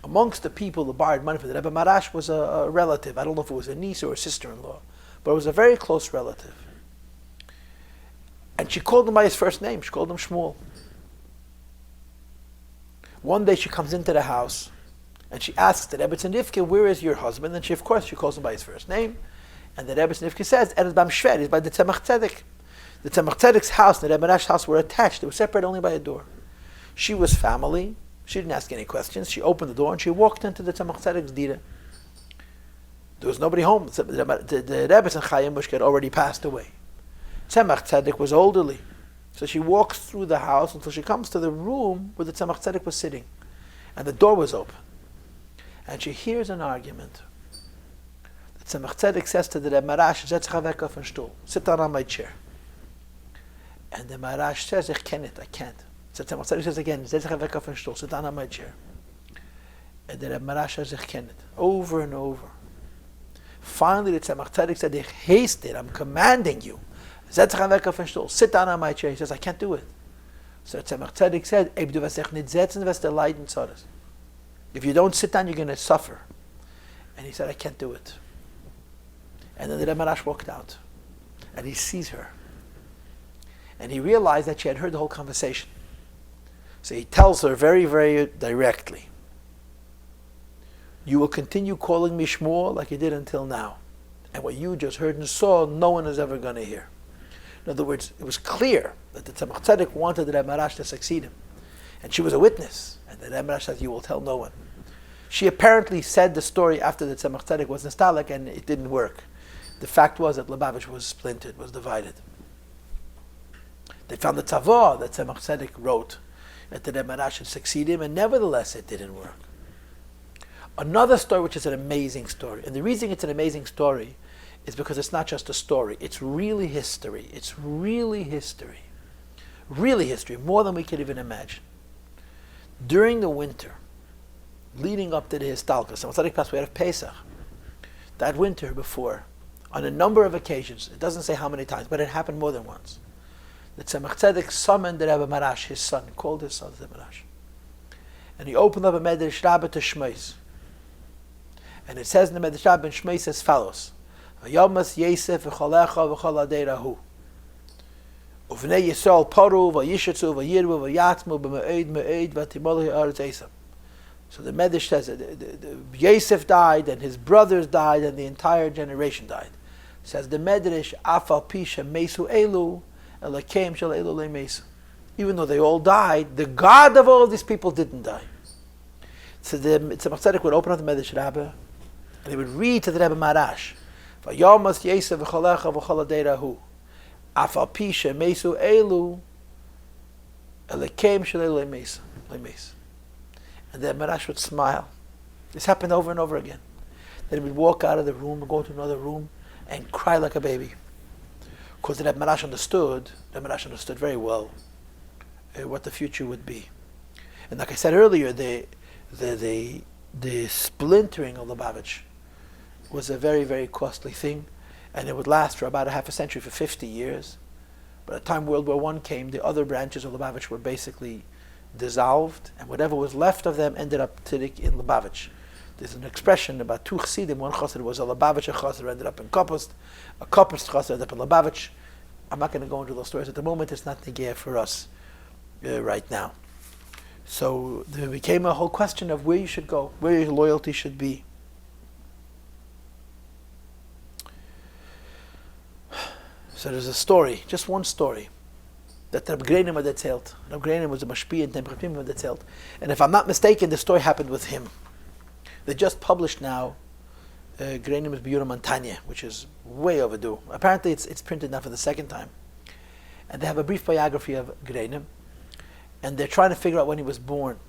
Amongst the people who borrowed money from the Rebbe Marash was a relative. I don't know if it was a niece or a sister-in-law, but it was a very close relative. And she called him by his first name. She called him Shmuel. One day she comes into the house and she asks the Rebbetzin Rivka, where is your husband? And she calls him by his first name. And the Rebbetzin Rivka says, Eretz Bam Shver, he's by the Tzemach Tzedek. The Tzemach Tzedek's house and the Rebbe Marash's house were attached. They were separated only by a door. She was family. She didn't ask any questions. She opened the door and she walked into the Tzemach Tzedek's dira. There was nobody home. The Rebbetzin Chaim Mushke had already passed away. Tzemach Tzedek was elderly. So she walks through the house until she comes to the room where the Tzemach Tzedek was sitting. And the door was open. And she hears an argument. The Tzemach Tzedek says to the Rebbe Marash, Setz dich weg auf den Stuhl. Sit down on my chair. And the Marash says, I can't. So the Tzemach Tzedek says again, Setz dich weg auf den Stuhl. Sit down on my chair. And the Rebbe Marash says, ich kann nicht. Over and over. Finally, the Tzemach Tzedek said, ich haste it. I'm commanding you. Sit down on my chair. He says, I can't do it. So Tzemach Tzedek said, if you don't sit down, you're going to suffer. And he said, I can't do it. And then the Rebbe Marash walked out. And he sees her. And he realized that she had heard the whole conversation. So he tells her very, very directly, you will continue calling me Shmuel like you did until now. And what you just heard and saw, no one is ever going to hear. In other words, it was clear that the Tzemach Tzedek wanted the Rebbe Marash to succeed him. And she was a witness. And the Rebbe Marash said, you will tell no one. She apparently said the story after the Tzemach Tzedek was nostalgic and it didn't work. The fact was that Lubavitch was splintered, was divided. They found the tzavah that Tzemach Tzedek wrote that the Rebbe Marash should succeed him, and nevertheless it didn't work. Another story which is an amazing story, and the reason it's an amazing story is because it's not just a story, it's really history. It's really history. Really history, more than we could even imagine. During the winter, leading up to the Histalkus, Tzemach Tzedek passed away out of Pesach, that winter before, on a number of occasions, it doesn't say how many times, but it happened more than once, the Tzemach Tzedek summoned the Rebbe Marash, his son, called his son the Rebbe Marash. And he opened up a Mitteler Rebbe to Shmeis. And it says in the Mitteler Rebbe in Shmeis as follows, Vayomas Yosef v'cholecha v'chol adeirahu. Uvnei Yisrael paru v'yishatzu v'yirvu v'yatmu b'me'ed me'ed v'timolu ha'aretz esam. So the Medrash says that Yosef died and his brothers died and the entire generation died. It says the Medrash afal pisha mesu elu elakem shel elu lemesu. Even though they all died, the God of all of these people didn't die. So the Tzemach Tzedek would open up the Mitteler Rebbe and he would read to the Rebbe Marash, Vayomas Yosef v'cholecha v'chol adeirahu. Afal pisha mesu elu elakem shel elu lemesu. And then Marash would smile. This happened over and over again. Then he would walk out of the room and go to another room and cry like a baby. Because the Marash understood very well what the future would be. And like I said earlier, the splintering of Lubavitch was a very, very costly thing. And it would last for about a half a century, for 50 years. By the time World War I came, the other branches of Lubavitch were basically dissolved, and whatever was left of them ended up Tzedek in Lubavitch. There's an expression about two chassidim. One chassid was a Lubavitcher chassid, ended up in Kopust. A Kopust chassid ended up in Lubavitch. I'm not going to go into those stories at the moment. It's not the gear for us right now. So there became a whole question of where you should go, where your loyalty should be. So there's a story, just one story, that Reb Greinim had erzählt. Reb Greinim was a mashpia and Tzemach Tzedek had erzählt. And if I'm not mistaken, the story happened with him. They just published now Greinim's Biyura Montanya, which is way overdue. Apparently it's printed now for the second time. And they have a brief biography of Greinim, and they're trying to figure out when he was born.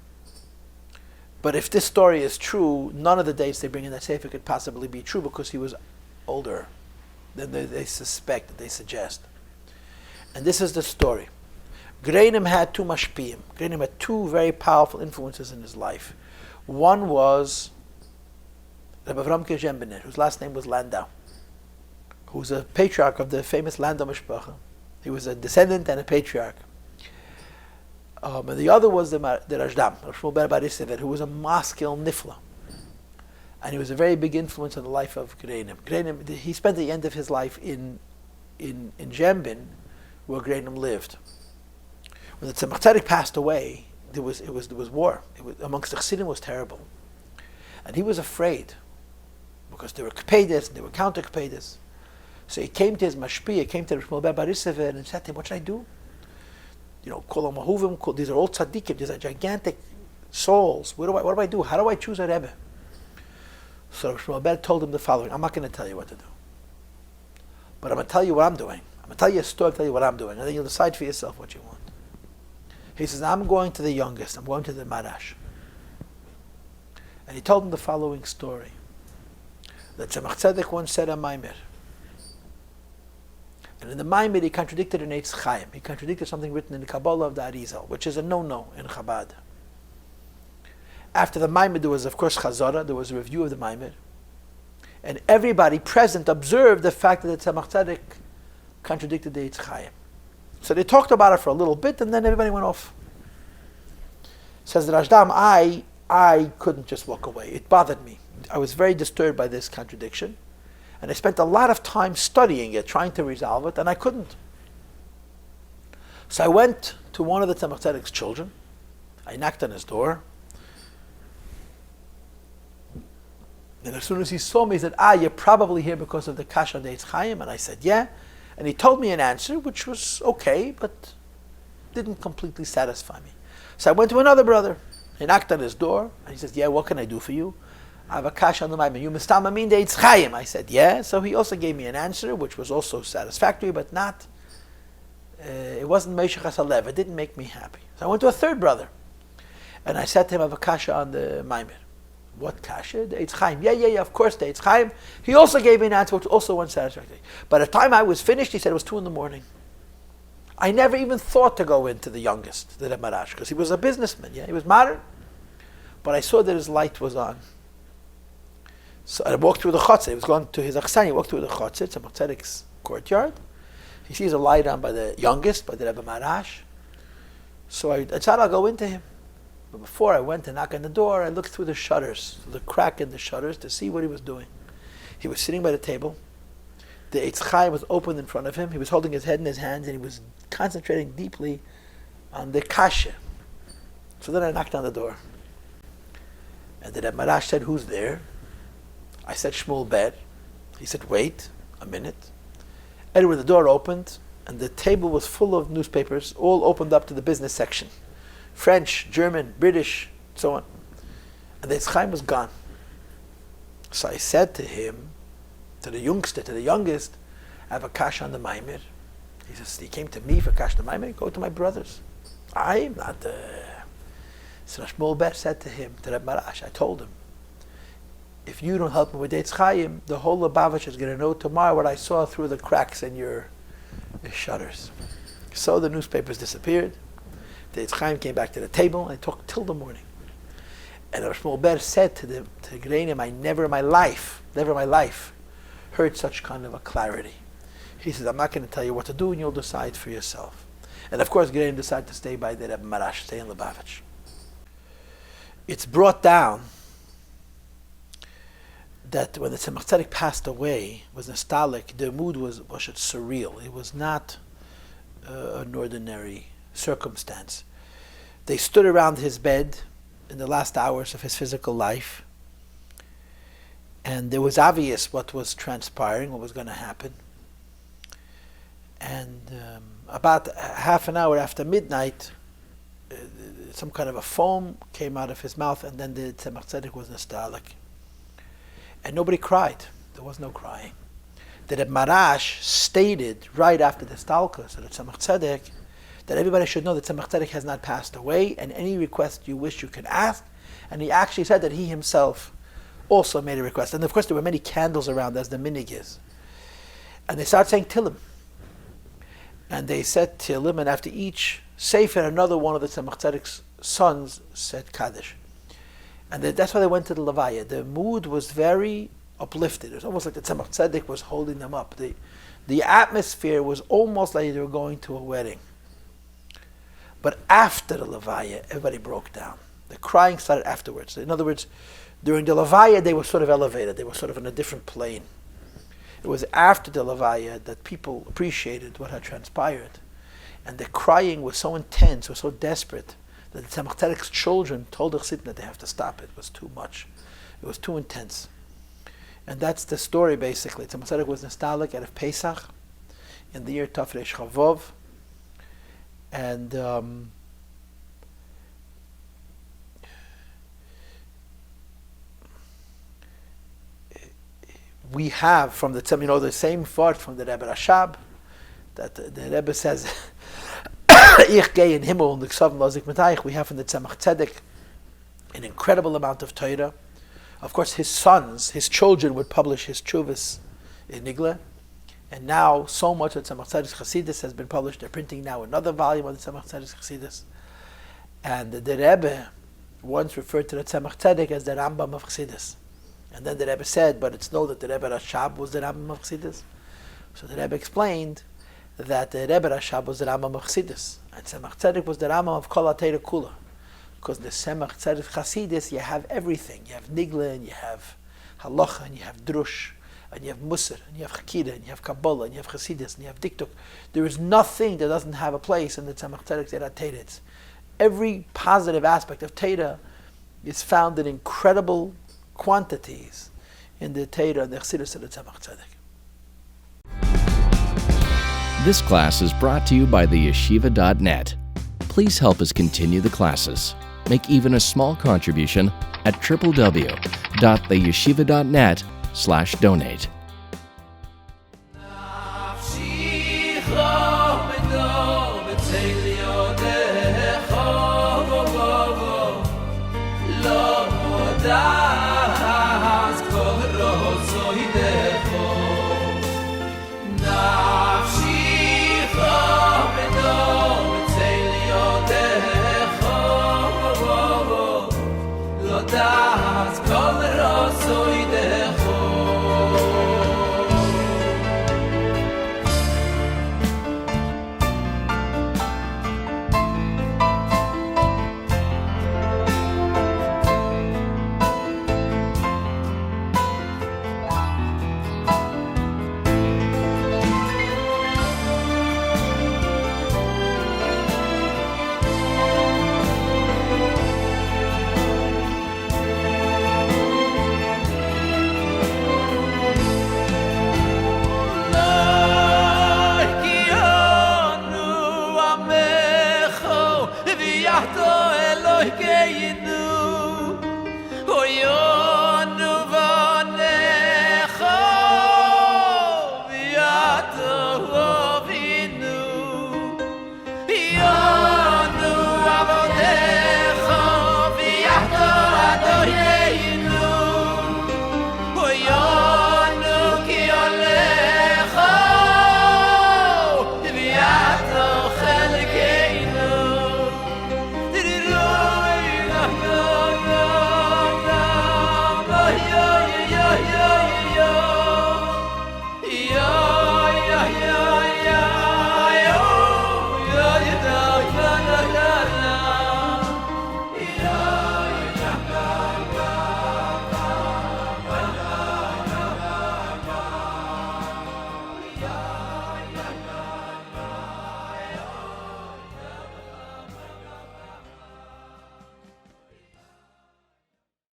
But if this story is true, none of the dates they bring in that sefer could possibly be true because he was older than they suspect, they suggest. And this is the story. Greinim had two mashpiyim. Greinim had two very powerful influences in his life. One was Rabbi Avramke Zhembener, whose last name was Landau, who was a patriarch of the famous Landau Mishpacha. He was a descendant and a patriarch. And the other was the Rajdam, Shmuel Ber Barisever, who was a maskil nifla. And he was a very big influence on the life of Greinim. Greinim, he spent the end of his life in Zhembin, where Greinim lived. When the Tzemach Tzedek passed away, there was war. Amongst the Chassidim was terrible. And he was afraid, because there were Kpedes, there were counter Kpedes. So he came to his mashpia, came to Shmuel Ber Barisever and said to him, what should I do? Kol HaMahuvim, these are all tzaddikim, these are gigantic souls. What do I do? How do I choose a Rebbe? So Shmuel Ber told him the following: I'm not going to tell you what to do, but I'm going to tell you what I'm doing. I'm going to tell you a story, tell you what I'm doing, and then you'll decide for yourself what you want. He says, I'm going to the youngest, I'm going to the Marash. And he told him the following story. That Tzemach Tzedek once said a Maimer. And in the Maimer he contradicted an Eitz Chaim. He contradicted something written in the Kabbalah of the Arizal, which is a no-no in Chabad. After the Maimer there was of course Chazara, there was a review of the Maimer. And everybody present observed the fact that the Tzemach Tzedek contradicted the Eitz Chaim. So they talked about it for a little bit and then everybody went off. Says the Rajdam, I couldn't just walk away. It bothered me. I was very disturbed by this contradiction. And I spent a lot of time studying it, trying to resolve it, and I couldn't. So I went to one of the Tzemach Tzedek's children. I knocked on his door. And as soon as he saw me, he said, you're probably here because of the Kasha Deitz Chaim. And I said, yeah. And he told me an answer, which was okay, but didn't completely satisfy me. So I went to another brother. He knocked on his door, and he said, yeah, what can I do for you? I have a kasha on the Maimer. You mistama mean the Eitz Chaim? I said, yeah. So he also gave me an answer, which was also satisfactory, but not, it wasn't Meishach HaSalev. It didn't make me happy. So I went to a third brother, and I said to him, I have a kasha on the Maimer. What kasha? The Eitz Chaim. Yeah, of course, the Eitz Chaim. He also gave me an answer, which also wasn't satisfactory. By the time I was finished, he said it was 2 a.m. I never even thought to go into the youngest, the Marash, because he was a businessman. Yeah, he was modern. But I saw that his light was on. So I walked through the Chotzeh. He was going to his Achsan. He walked through the Chotzeh, Tzemach Tzedek's courtyard. He sees a light on by the youngest, by the Rebbe Marash. So I decided I'll go into him. But before I went to knock on the door, I looked through the shutters, the crack in the shutters, to see what he was doing. He was sitting by the table. The Eitz Chaim was open in front of him. He was holding his head in his hands, and he was concentrating deeply on the kasha. So then I knocked on the door. And the Rebbe Marash said, who's there? I said, Shmuel Ber. He said, wait a minute. Anyway, the door opened, and the table was full of newspapers, all opened up to the business section. French, German, British, so on. And the Eitz Chaim was gone. So I said to him, to the youngest, I have a kash on the Maimer. He says, he came to me for kash on the Maimer, go to my brothers. I am not the... So Shmuel Ber said to him, to Reb Marash, I told him, if you don't help me with Eitz Chaim, the whole Lubavitch is going to know tomorrow what I saw through the cracks in your shutters. So the newspapers disappeared. The Eitz Chaim came back to the table and talked till the morning. And Shmuel Ber said to Greinim, I never in my life, heard such kind of a clarity. He says, I'm not going to tell you what to do, and you'll decide for yourself. And of course, Greinim decided to stay by the Rebbe Marash, stay in Lubavitch. It's brought down that when the Tzemach Tzedek passed away, was nostalgic, the mood was surreal. It was not an ordinary circumstance. They stood around his bed in the last hours of his physical life, and it was obvious what was transpiring, what was going to happen. And about half an hour after midnight, some kind of a foam came out of his mouth, and then the Tzemach Tzedek was nostalgic. And nobody cried. There was no crying. The Reb Marash stated right after the stalka, so the Tzemach Tzedek, that everybody should know that Tzemach Tzedek has not passed away, and any request you wish you can ask. And he actually said that he himself also made a request. And of course there were many candles around, as the minig is. And they started saying Tillim. And they said Tillim, and after each Sefer, another one of the Tzemach Tzedek's sons said Kaddish. And that's why they went to the Levaya. The mood was very uplifted. It was almost like the Tzemach Tzedek was holding them up. The atmosphere was almost like they were going to a wedding. But after the Levaya, everybody broke down. The crying started afterwards. In other words, during the Levaya, they were sort of elevated. They were sort of in a different plane. It was after the Levaya that people appreciated what had transpired. And the crying was so intense, was so desperate, that the Tzemach Tzedek's children told the Chassidim that they have to stop it. It was too much. It was too intense. And that's the story, basically. Tzemach Tzedek was nostalgic out of Pesach in the year Tafresh Chavov. And we have from the Tzemach, the same thought from the Rebbe Rashab, that the Rebbe says, Ich gehe in Himmel und Ksavim Lozik Metaich. We have from the Tzemach Tzedek an incredible amount of Torah. Of course, his sons, his children would publish his Tshuvas in Nigle. And now, so much of Tzemach Tzedek's Chassidus has been published. They're printing now another volume of the Tzemach Tzedek's Chassidus. And the Rebbe once referred to the Tzemach Tzedek as the Rambam of Chassidus. And then the Rebbe said, but it's known that the Rebbe Rashab was the Rambam of Chassidus. So the Rebbe explained that the Rebbe Rashab was the Rambam of Chassidus, and Tzemach Tzedek was the Rambam of Kol HaTeira Kula. Because the Tzemach Tzedek Chassidus, you have everything. You have Nigle, and you have Halacha, and you have Drush, and you have Musar, and you have Chakira, and you have Kabbalah, and you have Chassidus, and you have Diktuk. There is nothing that doesn't have a place in the Tzemach Tzedek Teira. Every positive aspect of Teira is found in incredible quantities in the Teira and the Chassidus of the Tzemach Tzedek. This class is brought to you by the yeshiva.net. Please help us continue the classes. Make even a small contribution at www.theyeshiva.net/donate.